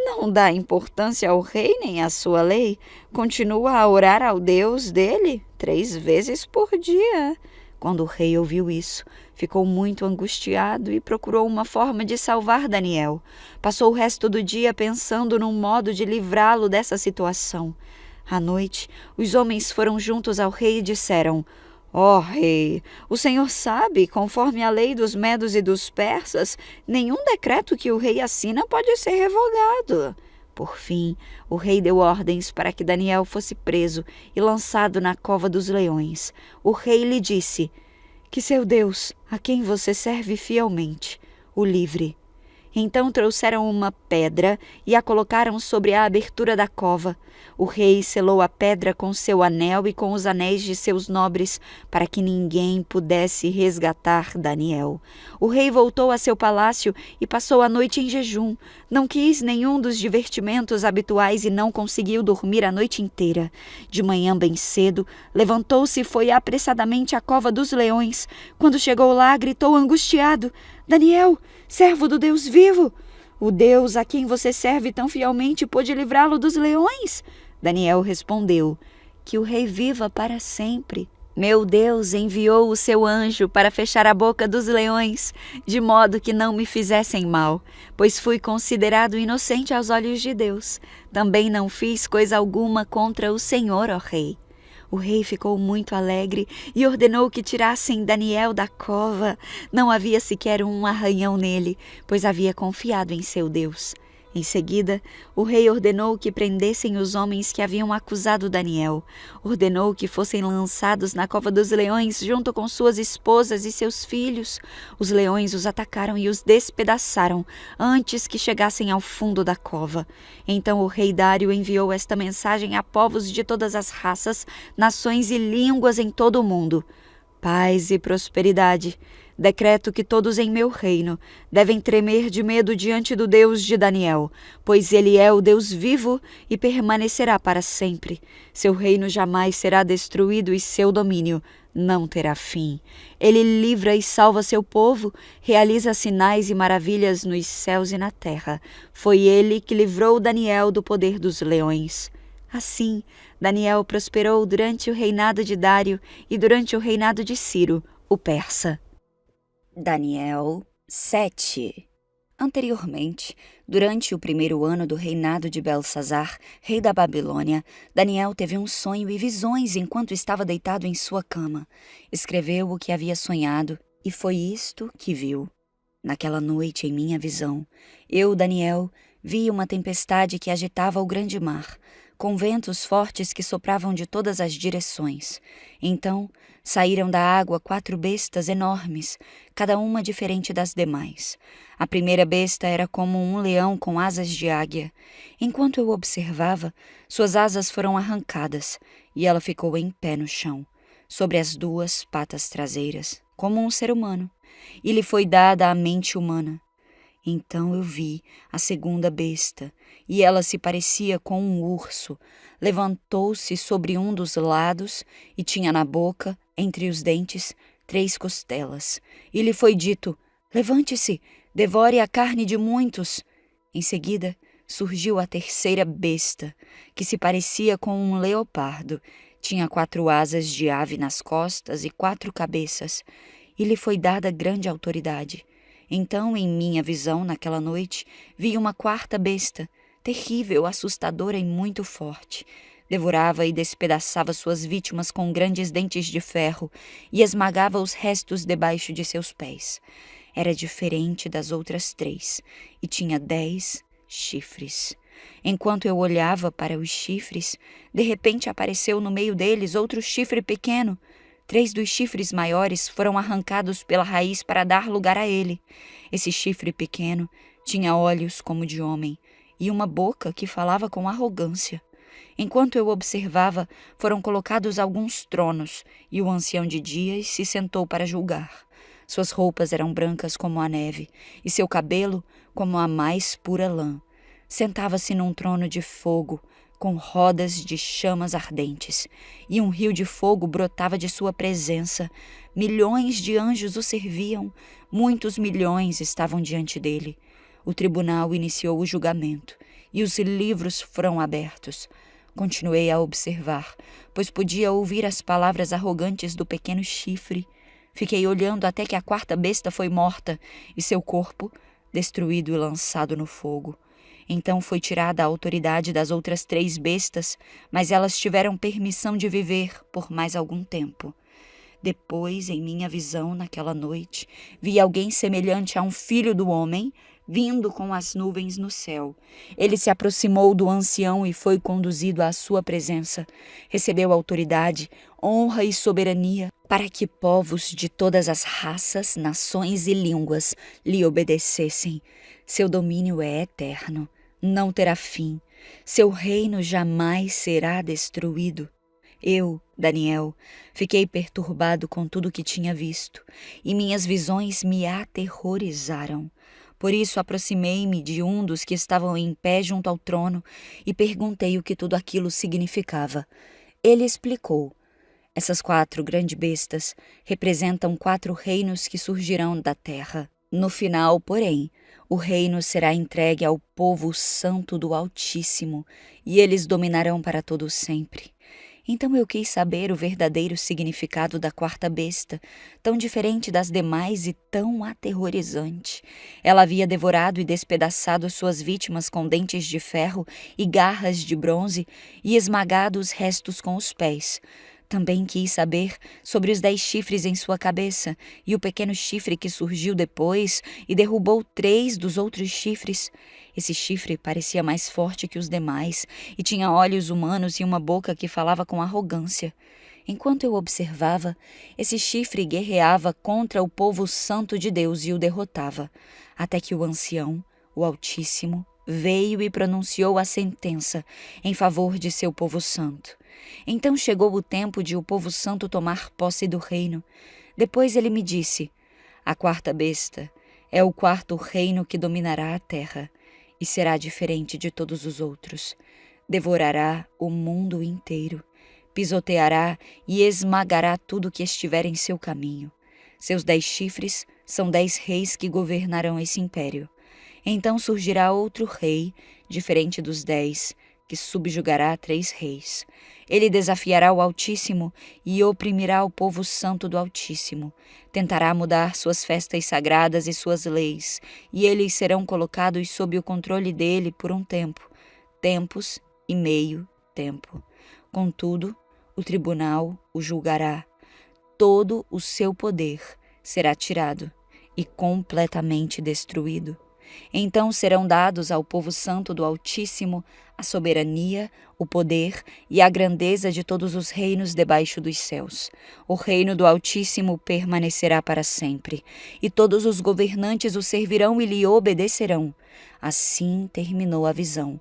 não dá importância ao rei nem à sua lei. Continua a orar ao Deus dele 3 vezes por dia. Quando o rei ouviu isso, ficou muito angustiado e procurou uma forma de salvar Daniel. Passou o resto do dia pensando num modo de livrá-lo dessa situação. À noite, os homens foram juntos ao rei e disseram: Ó rei, o Senhor sabe, conforme a lei dos medos e dos persas, nenhum decreto que o rei assina pode ser revogado. Por fim, o rei deu ordens para que Daniel fosse preso e lançado na cova dos leões. O rei lhe disse: que seu Deus, a quem você serve fielmente, o livre. Então trouxeram uma pedra e a colocaram sobre a abertura da cova. O rei selou a pedra com seu anel e com os anéis de seus nobres, para que ninguém pudesse resgatar Daniel. O rei voltou a seu palácio e passou a noite em jejum. Não quis nenhum dos divertimentos habituais e não conseguiu dormir a noite inteira. De manhã bem cedo, levantou-se e foi apressadamente à cova dos leões. Quando chegou lá, gritou angustiado: Daniel, servo do Deus vivo! O Deus a quem você serve tão fielmente pôde livrá-lo dos leões? Daniel respondeu: que o rei viva para sempre. Meu Deus enviou o seu anjo para fechar a boca dos leões, de modo que não me fizessem mal, pois fui considerado inocente aos olhos de Deus. Também não fiz coisa alguma contra o Senhor, ó rei. O rei ficou muito alegre e ordenou que tirassem Daniel da cova. Não havia sequer um arranhão nele, pois havia confiado em seu Deus. Em seguida, o rei ordenou que prendessem os homens que haviam acusado Daniel. Ordenou que fossem lançados na cova dos leões junto com suas esposas e seus filhos. Os leões os atacaram e os despedaçaram antes que chegassem ao fundo da cova. Então o rei Dário enviou esta mensagem a povos de todas as raças, nações e línguas em todo o mundo: paz e prosperidade. Decreto que todos em meu reino devem tremer de medo diante do Deus de Daniel, pois ele é o Deus vivo e permanecerá para sempre. Seu reino jamais será destruído e seu domínio não terá fim. Ele livra e salva seu povo, realiza sinais e maravilhas nos céus e na terra. Foi ele que livrou Daniel do poder dos leões. Assim, Daniel prosperou durante o reinado de Dário e durante o reinado de Ciro, o persa. Daniel 7. Anteriormente, durante o primeiro ano do reinado de Belsazar, rei da Babilônia, Daniel teve um sonho e visões enquanto estava deitado em sua cama. Escreveu o que havia sonhado e foi isto que viu. Naquela noite, em minha visão, eu, Daniel, vi uma tempestade que agitava o grande mar, com ventos fortes que sopravam de todas as direções. Então, saíram da água 4 bestas enormes, cada uma diferente das demais. A primeira besta era como um leão com asas de águia. Enquanto eu observava, suas asas foram arrancadas e ela ficou em pé no chão, sobre as 2 patas traseiras, como um ser humano, e lhe foi dada a mente humana. Então eu vi a segunda besta, e ela se parecia com um urso. Levantou-se sobre um dos lados e tinha na boca, entre os dentes, 3 costelas. E lhe foi dito: levante-se, devore a carne de muitos. Em seguida, surgiu a terceira besta, que se parecia com um leopardo. Tinha 4 asas de ave nas costas e 4 cabeças, e lhe foi dada grande autoridade. Então, em minha visão, naquela noite, vi uma 4ª besta, terrível, assustadora e muito forte. Devorava e despedaçava suas vítimas com grandes dentes de ferro e esmagava os restos debaixo de seus pés. Era diferente das outras 3 e tinha 10 chifres. Enquanto eu olhava para os chifres, de repente apareceu no meio deles outro chifre pequeno. 3 dos chifres maiores foram arrancados pela raiz para dar lugar a ele. Esse chifre pequeno tinha olhos como de homem e uma boca que falava com arrogância. Enquanto eu observava, foram colocados alguns tronos e o ancião de dias se sentou para julgar. Suas roupas eram brancas como a neve e seu cabelo como a mais pura lã. Sentava-se num trono de fogo, com rodas de chamas ardentes, e um rio de fogo brotava de sua presença. Milhões de anjos o serviam, muitos milhões estavam diante dele. O tribunal iniciou o julgamento, e os livros foram abertos. Continuei a observar, pois podia ouvir as palavras arrogantes do pequeno chifre. Fiquei olhando até que a 4ª besta foi morta, e seu corpo destruído e lançado no fogo. Então foi tirada a autoridade das outras 3 bestas, mas elas tiveram permissão de viver por mais algum tempo. Depois, em minha visão naquela noite, vi alguém semelhante a um filho do homem, vindo com as nuvens no céu. Ele se aproximou do ancião e foi conduzido à sua presença. Recebeu autoridade, honra e soberania, para que povos de todas as raças, nações e línguas lhe obedecessem. Seu domínio é eterno, não terá fim. Seu reino jamais será destruído. Eu, Daniel, fiquei perturbado com tudo o que tinha visto, e minhas visões me aterrorizaram. Por isso aproximei-me de um dos que estavam em pé junto ao trono e perguntei o que tudo aquilo significava. Ele explicou: essas 4 grandes bestas representam 4 reinos que surgirão da terra. No final, porém, o reino será entregue ao povo santo do Altíssimo, e eles dominarão para todo sempre. Então eu quis saber o verdadeiro significado da 4ª besta, tão diferente das demais e tão aterrorizante. Ela havia devorado e despedaçado suas vítimas com dentes de ferro e garras de bronze e esmagado os restos com os pés. Também quis saber sobre os 10 chifres em sua cabeça e o pequeno chifre que surgiu depois e derrubou 3 dos outros chifres. Esse chifre parecia mais forte que os demais e tinha olhos humanos e uma boca que falava com arrogância. Enquanto eu observava, esse chifre guerreava contra o povo santo de Deus e o derrotava, até que o ancião, o Altíssimo, veio e pronunciou a sentença em favor de seu povo santo. Então chegou o tempo de o povo santo tomar posse do reino. Depois ele me disse: a 4ª besta é o 4º reino que dominará a terra e será diferente de todos os outros. Devorará o mundo inteiro, pisoteará e esmagará tudo que estiver em seu caminho. Seus 10 chifres são 10 reis que governarão esse império. Então surgirá outro rei, diferente dos 10, que subjugará 3 reis. Ele desafiará o Altíssimo e oprimirá o povo santo do Altíssimo. Tentará mudar suas festas sagradas e suas leis, e eles serão colocados sob o controle dele por um tempo, tempos e meio tempo. Contudo, o tribunal o julgará. Todo o seu poder será tirado e completamente destruído. Então serão dados ao povo santo do Altíssimo a soberania, o poder e a grandeza de todos os reinos debaixo dos céus. O reino do Altíssimo permanecerá para sempre, e todos os governantes o servirão e lhe obedecerão. Assim terminou a visão.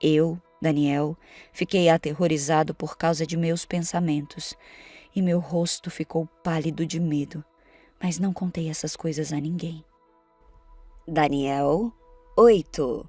Eu, Daniel, fiquei aterrorizado por causa de meus pensamentos, e meu rosto ficou pálido de medo, mas não contei essas coisas a ninguém. Daniel 8.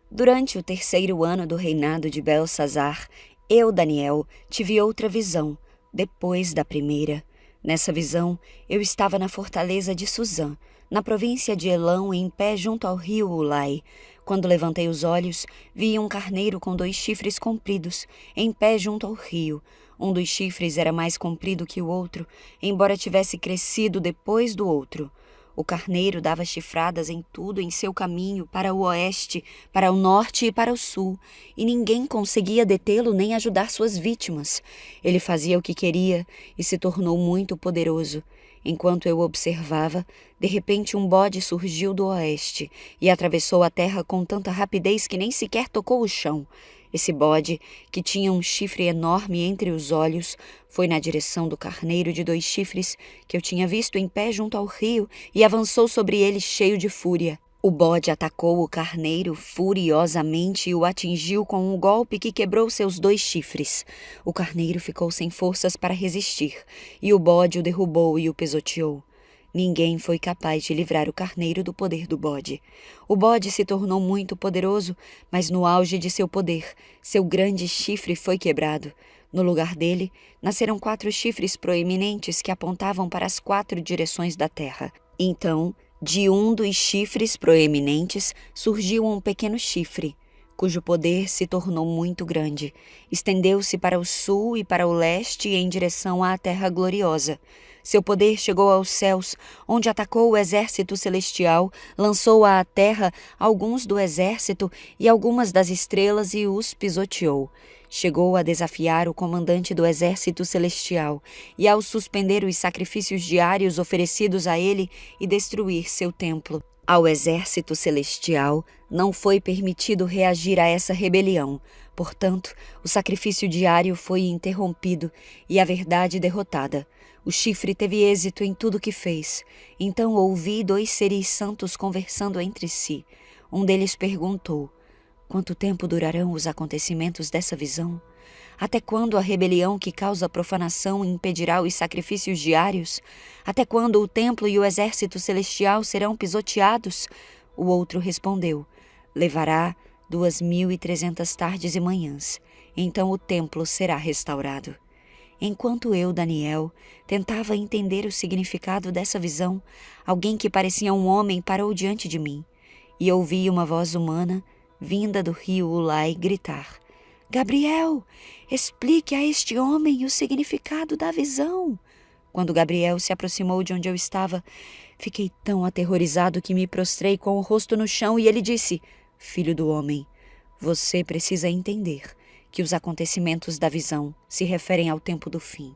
Durante o 3º ano do reinado de Belsazar, eu, Daniel, tive outra visão, depois da primeira. Nessa visão, eu estava na fortaleza de Suzã, na província de Elão, em pé junto ao rio Ulai. Quando levantei os olhos, vi um carneiro com 2 chifres compridos, em pé junto ao rio. Um dos chifres era mais comprido que o outro, embora tivesse crescido depois do outro. O carneiro dava chifradas em tudo em seu caminho, para o oeste, para o norte e para o sul, e ninguém conseguia detê-lo nem ajudar suas vítimas. Ele fazia o que queria e se tornou muito poderoso. Enquanto eu observava, de repente um bode surgiu do oeste e atravessou a terra com tanta rapidez que nem sequer tocou o chão. Esse bode, que tinha um chifre enorme entre os olhos, foi na direção do carneiro de 2 chifres que eu tinha visto em pé junto ao rio e avançou sobre ele cheio de fúria. O bode atacou o carneiro furiosamente e o atingiu com um golpe que quebrou seus 2 chifres. O carneiro ficou sem forças para resistir, e o bode o derrubou e o pisoteou. Ninguém foi capaz de livrar o carneiro do poder do bode. O bode se tornou muito poderoso, mas no auge de seu poder, seu grande chifre foi quebrado. No lugar dele, nasceram 4 chifres proeminentes que apontavam para as 4 direções da terra. Então, de um dos chifres proeminentes surgiu um pequeno chifre, cujo poder se tornou muito grande. Estendeu-se para o sul e para o leste em direção à terra gloriosa. Seu poder chegou aos céus, onde atacou o exército celestial, lançou à terra alguns do exército e algumas das estrelas e os pisoteou. chegou a desafiar o comandante do exército celestial e, ao suspender os sacrifícios diários oferecidos a ele e destruir seu templo, ao exército celestial não foi permitido reagir a essa rebelião. Portanto, o sacrifício diário foi interrompido e a verdade derrotada. O chifre teve êxito em tudo que fez. Então ouvi 2 seres santos conversando entre si. Um deles perguntou: quanto tempo durarão os acontecimentos dessa visão? Até quando a rebelião que causa profanação impedirá os sacrifícios diários? Até quando o templo e o exército celestial serão pisoteados? O outro respondeu: levará 2.300 tardes e manhãs. Então o templo será restaurado. Enquanto eu, Daniel, tentava entender o significado dessa visão, alguém que parecia um homem parou diante de mim, e ouvi uma voz humana, vinda do rio Ulai, gritar: Gabriel, explique a este homem o significado da visão. Quando Gabriel se aproximou de onde eu estava, fiquei tão aterrorizado que me prostrei com o rosto no chão e ele disse: Filho do homem, você precisa entender que os acontecimentos da visão se referem ao tempo do fim.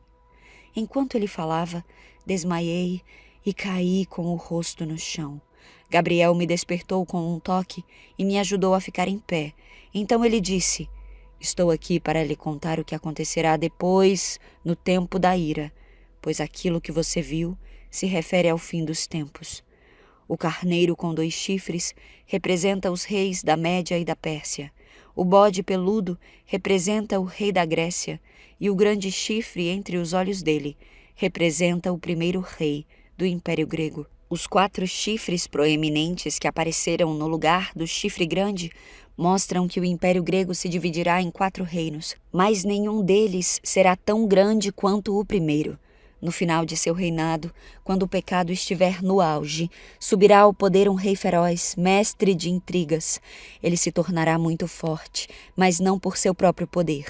Enquanto ele falava, desmaiei e caí com o rosto no chão. Gabriel me despertou com um toque e me ajudou a ficar em pé. Então ele disse: estou aqui para lhe contar o que acontecerá depois, no tempo da ira, pois aquilo que você viu se refere ao fim dos tempos. O carneiro com 2 chifres representa os reis da Média e da Pérsia. O bode peludo representa o rei da Grécia, e o grande chifre entre os olhos dele representa o primeiro rei do Império Grego. Os 4 chifres proeminentes que apareceram no lugar do chifre grande mostram que o Império Grego se dividirá em 4 reinos, mas nenhum deles será tão grande quanto o primeiro. No final de seu reinado, quando o pecado estiver no auge, subirá ao poder um rei feroz, mestre de intrigas. Ele se tornará muito forte, mas não por seu próprio poder.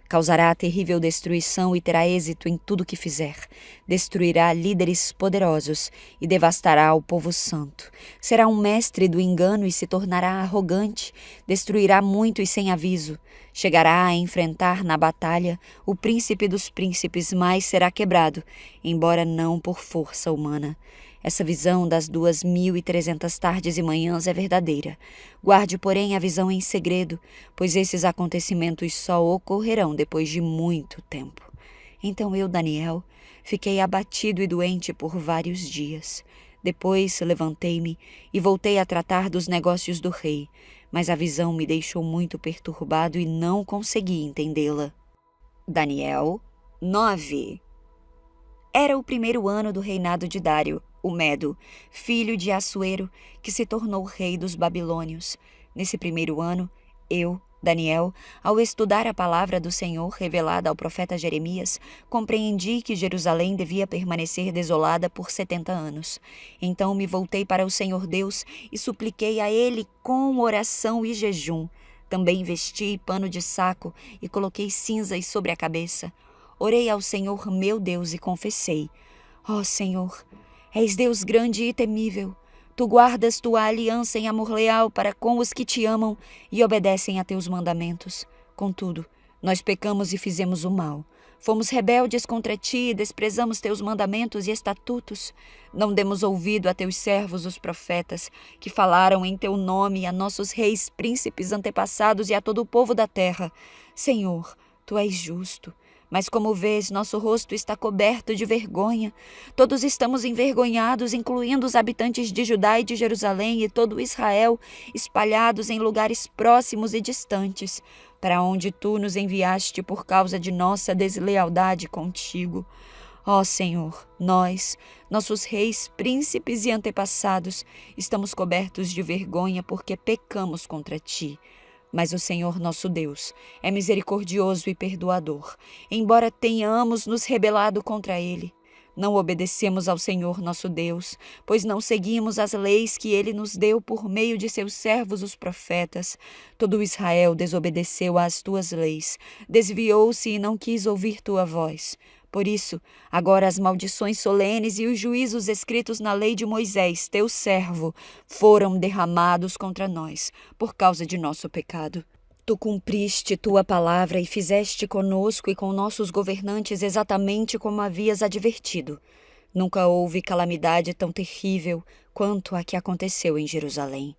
Causará terrível destruição e terá êxito em tudo que fizer. Destruirá líderes poderosos e devastará o povo santo. Será um mestre do engano e se tornará arrogante. Destruirá muitos sem aviso. Chegará a enfrentar na batalha o príncipe dos príncipes, mas será quebrado, embora não por força humana. Essa visão das 2.300 tardes e manhãs é verdadeira. Guarde, porém, a visão em segredo, pois esses acontecimentos só ocorrerão depois de muito tempo. Então eu, Daniel, fiquei abatido e doente por vários dias. Depois levantei-me e voltei a tratar dos negócios do rei, mas a visão me deixou muito perturbado e não consegui entendê-la. Daniel 9. Era o 1º ano do reinado de Dário, o Medo, filho de Assuero, que se tornou rei dos babilônios. Nesse 1º ano, eu, Daniel, ao estudar a palavra do Senhor revelada ao profeta Jeremias, compreendi que Jerusalém devia permanecer desolada por 70 anos. Então me voltei para o Senhor Deus e supliquei a Ele com oração e jejum. Também vesti pano de saco e coloquei cinzas sobre a cabeça. Orei ao Senhor meu Deus e confessei: ó Senhor, és Deus grande e temível. Tu guardas tua aliança em amor leal para com os que te amam e obedecem a teus mandamentos. Contudo, nós pecamos e fizemos o mal. Fomos rebeldes contra ti e desprezamos teus mandamentos e estatutos. Não demos ouvido a teus servos, os profetas, que falaram em teu nome a nossos reis, príncipes, antepassados e a todo o povo da terra. Senhor, tu és justo. Mas como vês, nosso rosto está coberto de vergonha. Todos estamos envergonhados, incluindo os habitantes de Judá e de Jerusalém e todo Israel, espalhados em lugares próximos e distantes, para onde tu nos enviaste por causa de nossa deslealdade contigo. Ó Senhor, nós, nossos reis, príncipes e antepassados, estamos cobertos de vergonha porque pecamos contra ti. Mas o Senhor nosso Deus é misericordioso e perdoador, embora tenhamos nos rebelado contra Ele. Não obedecemos ao Senhor nosso Deus, pois não seguimos as leis que Ele nos deu por meio de seus servos os profetas. Todo Israel desobedeceu às tuas leis, desviou-se e não quis ouvir tua voz. Por isso, agora as maldições solenes e os juízos escritos na lei de Moisés, teu servo, foram derramados contra nós, por causa de nosso pecado. Tu cumpriste tua palavra e fizeste conosco e com nossos governantes exatamente como havias advertido. Nunca houve calamidade tão terrível quanto a que aconteceu em Jerusalém.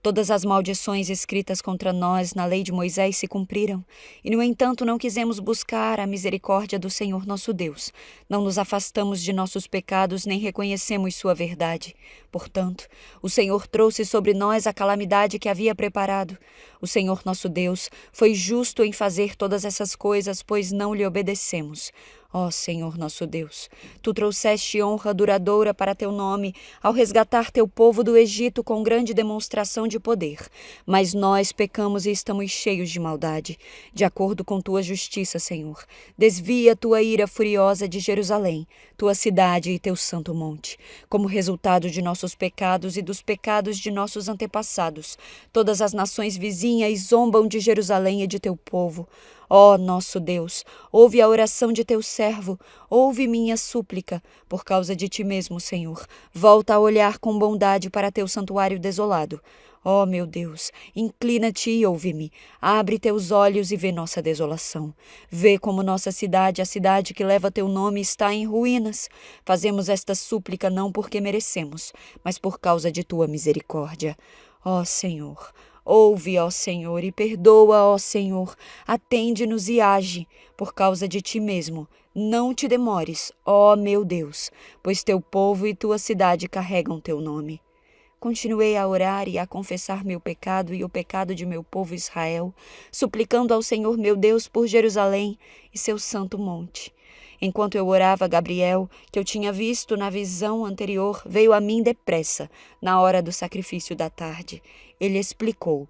Todas as maldições escritas contra nós na lei de Moisés se cumpriram, e no entanto não quisemos buscar a misericórdia do Senhor nosso Deus. Não nos afastamos de nossos pecados nem reconhecemos sua verdade. Portanto, o Senhor trouxe sobre nós a calamidade que havia preparado. O Senhor nosso Deus foi justo em fazer todas essas coisas, pois não lhe obedecemos. Ó Senhor nosso Deus, Tu trouxeste honra duradoura para Teu nome ao resgatar Teu povo do Egito com grande demonstração de poder. Mas nós pecamos e estamos cheios de maldade. De acordo com Tua justiça, Senhor, desvia Tua ira furiosa de Jerusalém, Tua cidade e Teu santo monte. Como resultado de nossos pecados e dos pecados de nossos antepassados, todas as nações vizinhas zombam de Jerusalém e de Teu povo. Ó nosso Deus, ouve a oração de Teu servo, ouve minha súplica, por causa de Ti mesmo, Senhor. Volta a olhar com bondade para Teu santuário desolado. Ó meu Deus, inclina-te e ouve-me. Abre Teus olhos e vê nossa desolação. Vê como nossa cidade, a cidade que leva Teu nome, está em ruínas. Fazemos esta súplica não porque merecemos, mas por causa de Tua misericórdia. Ó Senhor, ouve, ó Senhor, e perdoa, ó Senhor. Atende-nos e age, por causa de Ti mesmo. Não te demores, ó meu Deus, pois Teu povo e Tua cidade carregam Teu nome. Continuei a orar e a confessar meu pecado e o pecado de meu povo Israel, suplicando ao Senhor meu Deus por Jerusalém e seu santo monte. Enquanto eu orava, Gabriel, que eu tinha visto na visão anterior, veio a mim depressa, na hora do sacrifício da tarde. Ele explicou: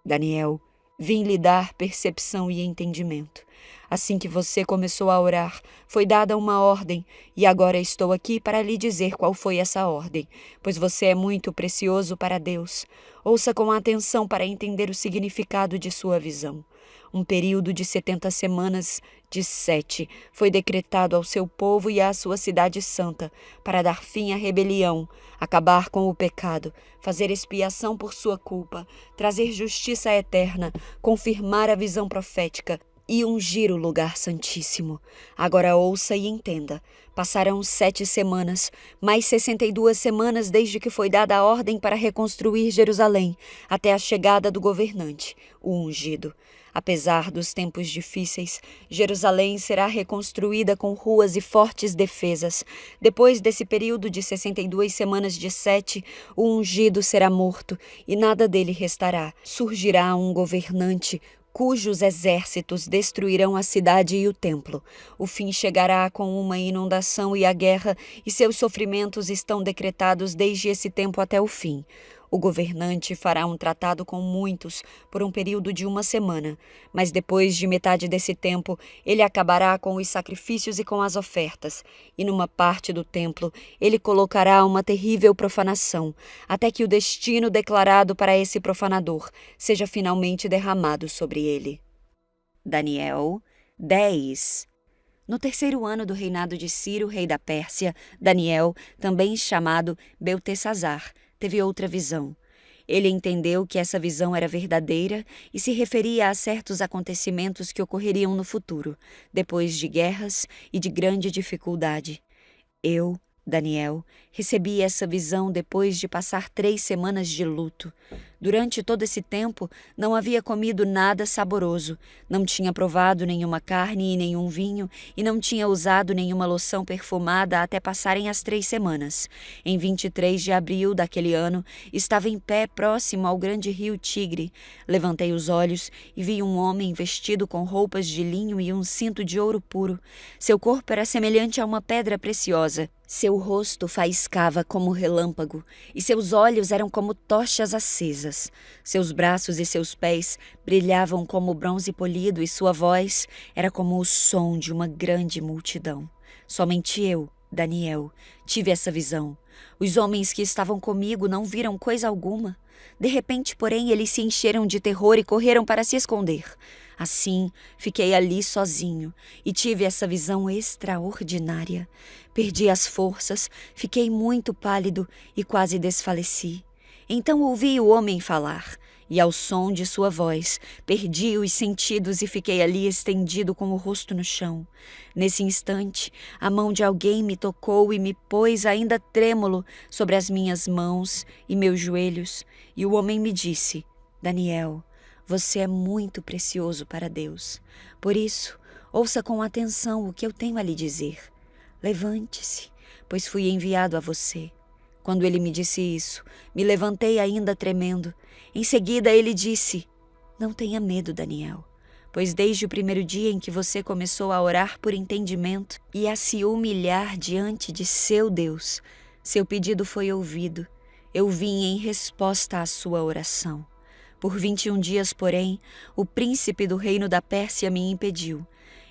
Daniel, vim lhe dar percepção e entendimento. Assim que você começou a orar, foi dada uma ordem, e agora estou aqui para lhe dizer qual foi essa ordem, pois você é muito precioso para Deus. Ouça com atenção para entender o significado de sua visão. Um período de 70 semanas de 7 foi decretado ao seu povo e à sua cidade santa, para dar fim à rebelião, acabar com o pecado, fazer expiação por sua culpa, trazer justiça eterna, confirmar a visão profética e ungir o lugar santíssimo. Agora ouça e entenda. Passarão 7 semanas, mais 62 semanas desde que foi dada a ordem para reconstruir Jerusalém, até a chegada do governante, o ungido. Apesar dos tempos difíceis, Jerusalém será reconstruída com ruas e fortes defesas. Depois desse período de 62 semanas de 7, o ungido será morto e nada dele restará. Surgirá um governante cujos exércitos destruirão a cidade e o templo. O fim chegará com uma inundação e a guerra, e seus sofrimentos estão decretados desde esse tempo até o fim. O governante fará um tratado com muitos por um período de 1 semana, mas depois de metade desse tempo, ele acabará com os sacrifícios e com as ofertas, e numa parte do templo ele colocará uma terrível profanação, até que o destino declarado para esse profanador seja finalmente derramado sobre ele. Daniel 10. No 3º ano do reinado de Ciro, rei da Pérsia, Daniel, também chamado Beltesazar, teve outra visão. Ele entendeu que essa visão era verdadeira e se referia a certos acontecimentos que ocorreriam no futuro, depois de guerras e de grande dificuldade. Eu, Daniel, recebi essa visão depois de passar 3 semanas de luto. Durante todo esse tempo, não havia comido nada saboroso, não tinha provado nenhuma carne e nenhum vinho, e não tinha usado nenhuma loção perfumada até passarem as 3 semanas. Em 23 de abril daquele ano, estava em pé próximo ao grande rio Tigre. Levantei os olhos e vi um homem vestido com roupas de linho e um cinto de ouro puro. Seu corpo era semelhante a uma pedra preciosa. Seu rosto faiscava como relâmpago, e seus olhos eram como tochas acesas. Seus braços e seus pés brilhavam como bronze polido, e sua voz era como o som de uma grande multidão. Somente eu, Daniel, tive essa visão. Os homens que estavam comigo não viram coisa alguma. De repente, porém, eles se encheram de terror e correram para se esconder. Assim, fiquei ali sozinho e tive essa visão extraordinária. Perdi as forças, fiquei muito pálido e quase desfaleci. Então ouvi o homem falar. e ao som de sua voz, perdi os sentidos e fiquei ali estendido com o rosto no chão. Nesse instante, a mão de alguém me tocou e me pôs ainda trêmulo sobre as minhas mãos e meus joelhos, e o homem me disse: Daniel, você é muito precioso para Deus. Por isso, ouça com atenção o que eu tenho a lhe dizer. Levante-se, pois fui enviado a você. Quando ele me disse isso, me levantei ainda tremendo. Em seguida ele disse: Não tenha medo, Daniel, pois desde o primeiro dia em que você começou a orar por entendimento e a se humilhar diante de seu Deus, seu pedido foi ouvido. Eu vim em resposta à sua oração. Por 21 dias, porém, o príncipe do reino da Pérsia me impediu.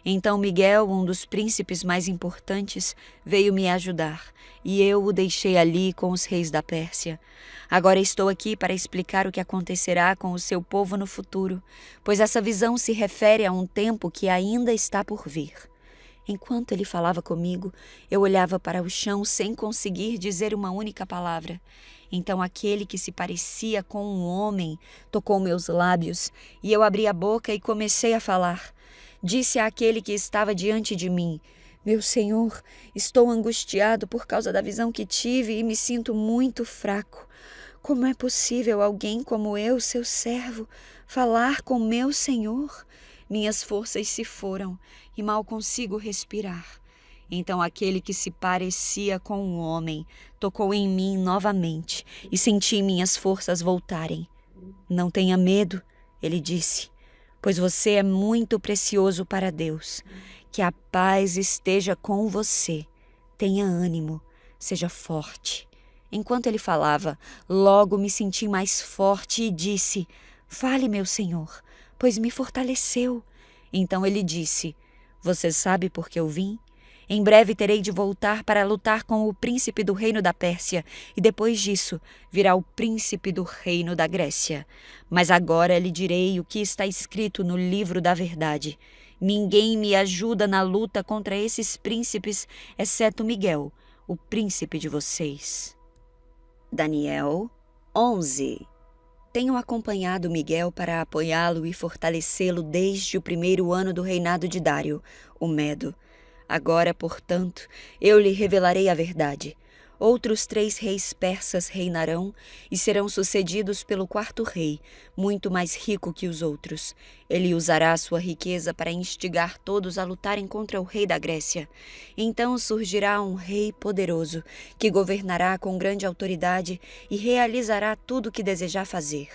Então Miguel, um dos príncipes mais importantes, veio me ajudar, e eu o deixei ali com os reis da Pérsia. Agora estou aqui para explicar o que acontecerá com o seu povo no futuro, pois essa visão se refere a um tempo que ainda está por vir. Enquanto ele falava comigo, eu olhava para o chão sem conseguir dizer uma única palavra. Então aquele que se parecia com um homem tocou meus lábios, e eu abri a boca e comecei a falar. Disse àquele que estava diante de mim: Meu Senhor, estou angustiado por causa da visão que tive e me sinto muito fraco. Como é possível alguém como eu, seu servo, falar com meu Senhor? Minhas forças se foram e mal consigo respirar. Então aquele que se parecia com um homem tocou em mim novamente e senti minhas forças voltarem. Não tenha medo, ele disse, pois você é muito precioso para Deus. Que a paz esteja com você. Tenha ânimo, seja forte. Enquanto ele falava, logo me senti mais forte e disse: Fale, meu Senhor, pois me fortaleceu. Então ele disse: Você sabe por que eu vim? Em breve terei de voltar para lutar com o príncipe do reino da Pérsia, e depois disso virá o príncipe do reino da Grécia. Mas agora lhe direi o que está escrito no livro da verdade. Ninguém me ajuda na luta contra esses príncipes, exceto Miguel, o príncipe de vocês. Daniel 11. Tenho acompanhado Miguel para apoiá-lo e fortalecê-lo desde o primeiro ano do reinado de Dário, o Medo. Agora, portanto, eu lhe revelarei a verdade. Outros 3 reis persas reinarão e serão sucedidos pelo 4º rei, muito mais rico que os outros. Ele usará sua riqueza para instigar todos a lutarem contra o rei da Grécia. Então surgirá um rei poderoso, que governará com grande autoridade e realizará tudo o que desejar fazer.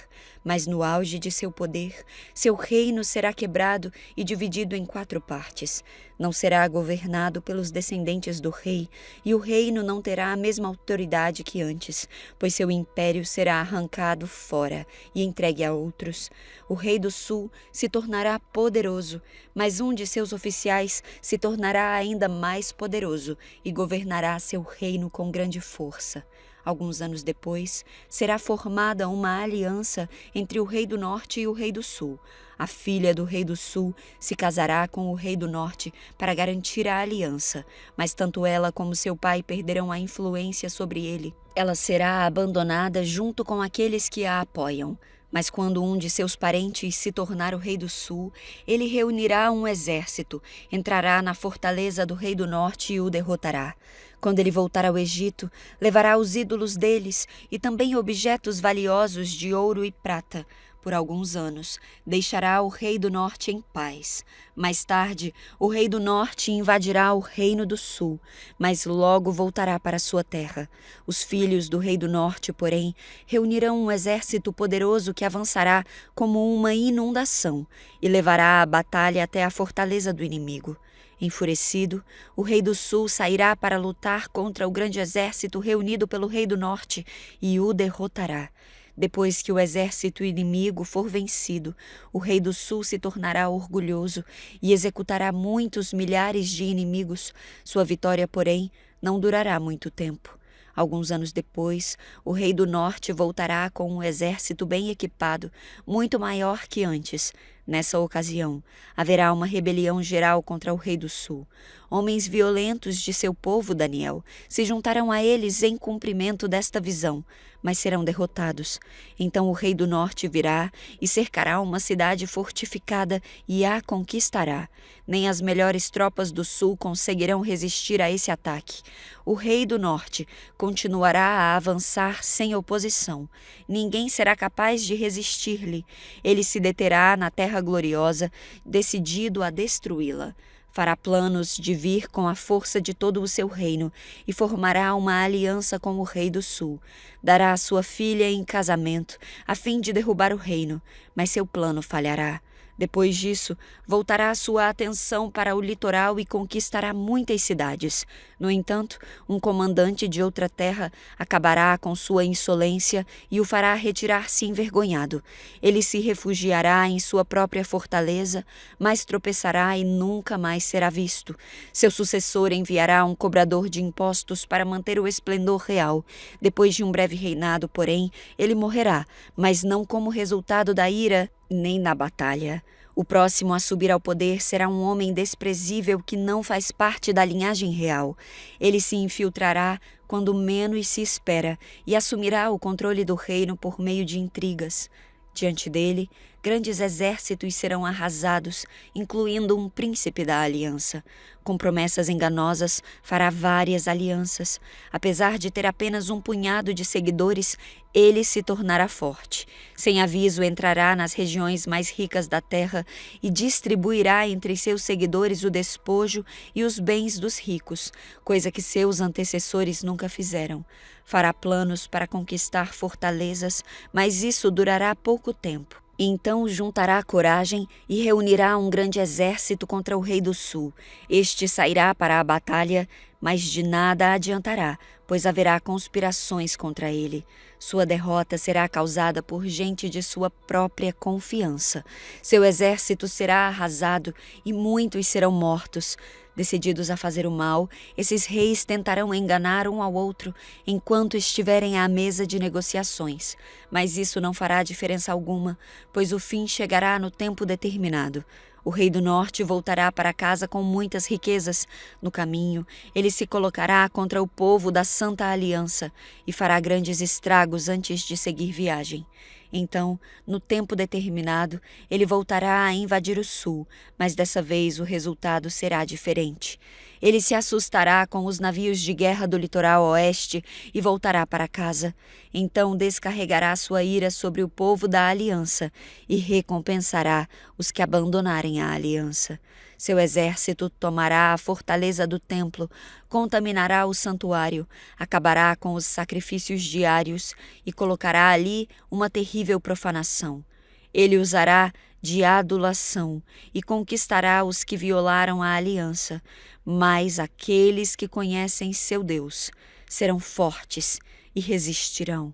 Mas no auge de seu poder, seu reino será quebrado e dividido em 4 partes. Não será governado pelos descendentes do rei, e o reino não terá a mesma autoridade que antes, pois seu império será arrancado fora e entregue a outros. O rei do sul se tornará poderoso, mas um de seus oficiais se tornará ainda mais poderoso e governará seu reino com grande força. Alguns anos depois, será formada uma aliança entre o rei do norte e o rei do sul. A filha do rei do sul se casará com o rei do norte para garantir a aliança, mas tanto ela como seu pai perderão a influência sobre ele. Ela será abandonada junto com aqueles que a apoiam. Mas quando um de seus parentes se tornar o rei do sul, ele reunirá um exército, entrará na fortaleza do rei do norte e o derrotará. Quando ele voltar ao Egito, levará os ídolos deles e também objetos valiosos de ouro e prata. Por alguns anos, deixará o rei do norte em paz. Mais tarde, o rei do norte invadirá o reino do sul, mas logo voltará para sua terra. Os filhos do rei do norte, porém, reunirão um exército poderoso que avançará como uma inundação e levará a batalha até a fortaleza do inimigo. Enfurecido, o rei do sul sairá para lutar contra o grande exército reunido pelo rei do norte e o derrotará. Depois que o exército inimigo for vencido, o rei do sul se tornará orgulhoso e executará muitos milhares de inimigos. Sua vitória, porém, não durará muito tempo. Alguns anos depois, o rei do norte voltará com um exército bem equipado, muito maior que antes, Nessa ocasião, haverá uma rebelião geral contra o rei do sul. Homens violentos de seu povo, Daniel, se juntarão a eles em cumprimento desta visão, mas serão derrotados. Então o rei do norte virá e cercará uma cidade fortificada e a conquistará. Nem as melhores tropas do sul conseguirão resistir a esse ataque. O rei do norte continuará a avançar sem oposição. Ninguém será capaz de resistir-lhe. Ele se deterá na terra gloriosa, decidido a destruí-la. Fará planos de vir com a força de todo o seu reino e formará uma aliança com o rei do sul. Dará a sua filha em casamento, a fim de derrubar o reino, mas seu plano falhará. Depois disso, voltará a sua atenção para o litoral e conquistará muitas cidades. No entanto, um comandante de outra terra acabará com sua insolência e o fará retirar-se envergonhado. Ele se refugiará em sua própria fortaleza, mas tropeçará e nunca mais será visto. Seu sucessor enviará um cobrador de impostos para manter o esplendor real. Depois de um breve reinado, porém, ele morrerá, mas não como resultado da ira nem na batalha. O próximo a subir ao poder será um homem desprezível que não faz parte da linhagem real. Ele se infiltrará quando menos se espera e assumirá o controle do reino por meio de intrigas. Diante dele, grandes exércitos serão arrasados, incluindo um príncipe da aliança. Com promessas enganosas, fará várias alianças. Apesar de ter apenas um punhado de seguidores, ele se tornará forte. Sem aviso, entrará nas regiões mais ricas da terra e distribuirá entre seus seguidores o despojo e os bens dos ricos, coisa que seus antecessores nunca fizeram. Fará planos para conquistar fortalezas, mas isso durará pouco tempo. Então juntará coragem e reunirá um grande exército contra o rei do sul. Este sairá para a batalha, mas de nada adiantará, pois haverá conspirações contra ele. Sua derrota será causada por gente de sua própria confiança. Seu exército será arrasado e muitos serão mortos. Decididos a fazer o mal, esses reis tentarão enganar um ao outro enquanto estiverem à mesa de negociações. Mas isso não fará diferença alguma, pois o fim chegará no tempo determinado. O rei do norte voltará para casa com muitas riquezas. No caminho, ele se colocará contra o povo da Santa Aliança e fará grandes estragos antes de seguir viagem. Então, no tempo determinado, ele voltará a invadir o sul, mas dessa vez o resultado será diferente. Ele se assustará com os navios de guerra do litoral oeste e voltará para casa. Então descarregará sua ira sobre o povo da aliança e recompensará os que abandonarem a aliança. Seu exército tomará a fortaleza do templo, contaminará o santuário, acabará com os sacrifícios diários e colocará ali uma terrível profanação. Ele usará de adulação e conquistará os que violaram a aliança, mas aqueles que conhecem seu Deus serão fortes e resistirão.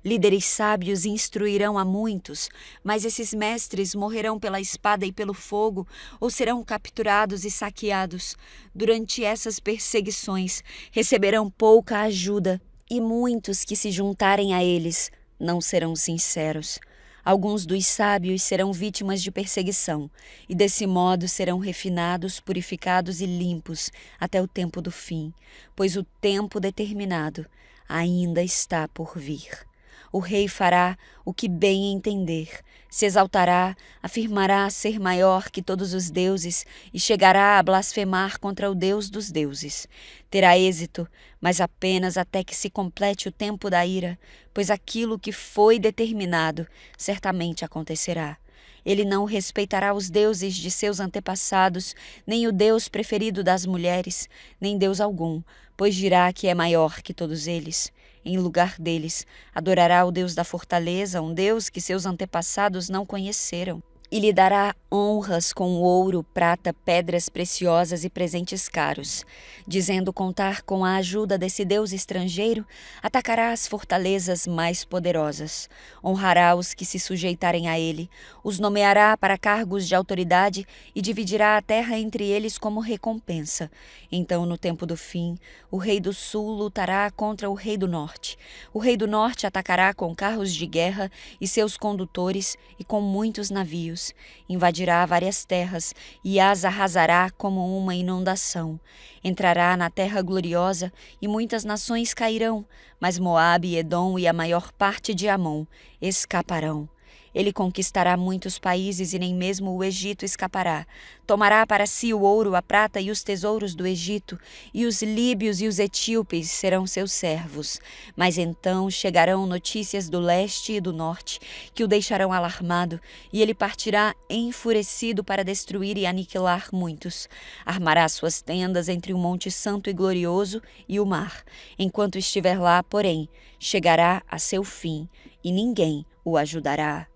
Líderes sábios instruirão a muitos, mas esses mestres morrerão pela espada e pelo fogo, ou serão capturados e saqueados. Durante essas perseguições, receberão pouca ajuda, e muitos que se juntarem a eles não serão sinceros. Alguns dos sábios serão vítimas de perseguição, e desse modo serão refinados, purificados e limpos até o tempo do fim, pois o tempo determinado ainda está por vir. O rei fará o que bem entender, se exaltará, afirmará ser maior que todos os deuses e chegará a blasfemar contra o Deus dos deuses. Terá êxito, mas apenas até que se complete o tempo da ira, pois aquilo que foi determinado certamente acontecerá. Ele não respeitará os deuses de seus antepassados, nem o Deus preferido das mulheres, nem Deus algum, pois dirá que é maior que todos eles. Em lugar deles, adorará o Deus da fortaleza, um Deus que seus antepassados não conheceram. E lhe dará honras com ouro, prata, pedras preciosas e presentes caros. Dizendo contar com a ajuda desse Deus estrangeiro, atacará as fortalezas mais poderosas. Honrará os que se sujeitarem a ele, os nomeará para cargos de autoridade e dividirá a terra entre eles como recompensa. Então, no tempo do fim, o rei do sul lutará contra o rei do norte. O rei do norte atacará com carros de guerra e seus condutores e com muitos navios. reinos, invadirá várias terras e as arrasará como uma inundação. Entrará na terra gloriosa e muitas nações cairão, mas Moabe, Edom e a maior parte de Amon escaparão. Ele conquistará muitos países e nem mesmo o Egito escapará. Tomará para si o ouro, a prata e os tesouros do Egito, e os líbios e os etíopes serão seus servos. Mas então chegarão notícias do leste e do norte, que o deixarão alarmado, e ele partirá enfurecido para destruir e aniquilar muitos. Armará suas tendas entre o Monte Santo e Glorioso e o mar. Enquanto estiver lá, porém, chegará a seu fim, e ninguém o ajudará.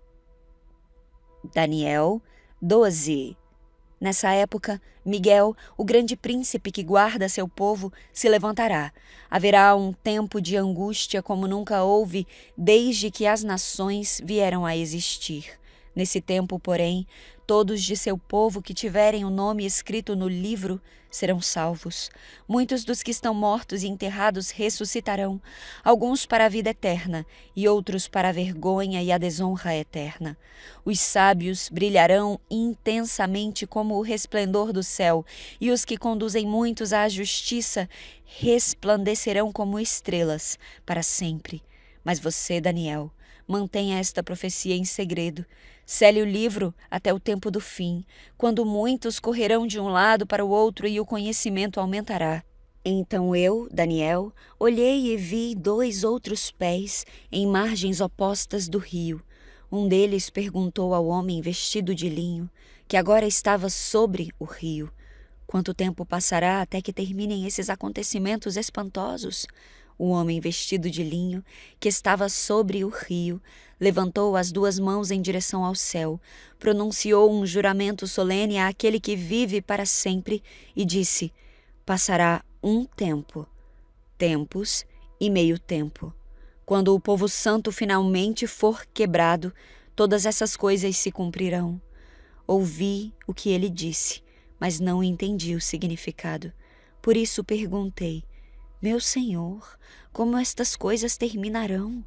Daniel 12. Nessa época, Miguel, o grande príncipe que guarda seu povo, se levantará. Haverá um tempo de angústia como nunca houve desde que as nações vieram a existir. Nesse tempo, porém, todos de seu povo que tiverem o nome escrito no livro serão salvos. Muitos dos que estão mortos e enterrados ressuscitarão, alguns para a vida eterna e outros para a vergonha e a desonra eterna. Os sábios brilharão intensamente como o resplendor do céu, e os que conduzem muitos à justiça resplandecerão como estrelas para sempre. Mas você, Daniel, mantenha esta profecia em segredo. Cele o livro até o tempo do fim, quando muitos correrão de um lado para o outro e o conhecimento aumentará. Então eu, Daniel, olhei e vi 2 outros pés em margens opostas do rio. Um deles perguntou ao homem vestido de linho, que agora estava sobre o rio: quanto tempo passará até que terminem esses acontecimentos espantosos? O homem vestido de linho, que estava sobre o rio, levantou as 2 mãos em direção ao céu, pronunciou um juramento solene àquele que vive para sempre e disse: passará um tempo, tempos e meio tempo. Quando o povo santo finalmente for quebrado, todas essas coisas se cumprirão. Ouvi o que ele disse, mas não entendi o significado. Por isso perguntei: meu Senhor, como estas coisas terminarão?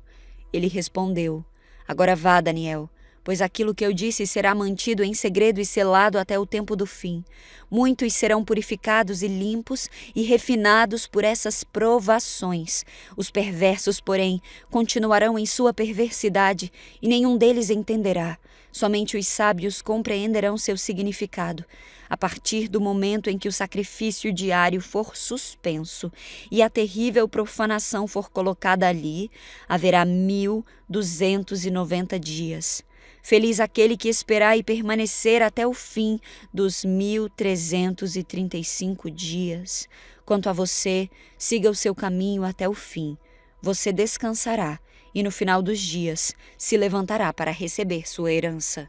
Ele respondeu: agora vá, Daniel, pois aquilo que eu disse será mantido em segredo e selado até o tempo do fim. Muitos serão purificados e limpos e refinados por essas provações. Os perversos, porém, continuarão em sua perversidade e nenhum deles entenderá. Somente os sábios compreenderão seu significado. A partir do momento em que o sacrifício diário for suspenso e a terrível profanação for colocada ali, haverá 1290 dias. Feliz aquele que esperar e permanecer até o fim dos 1335 dias. Quanto a você, siga o seu caminho até o fim. Você descansará e no final dos dias se levantará para receber sua herança.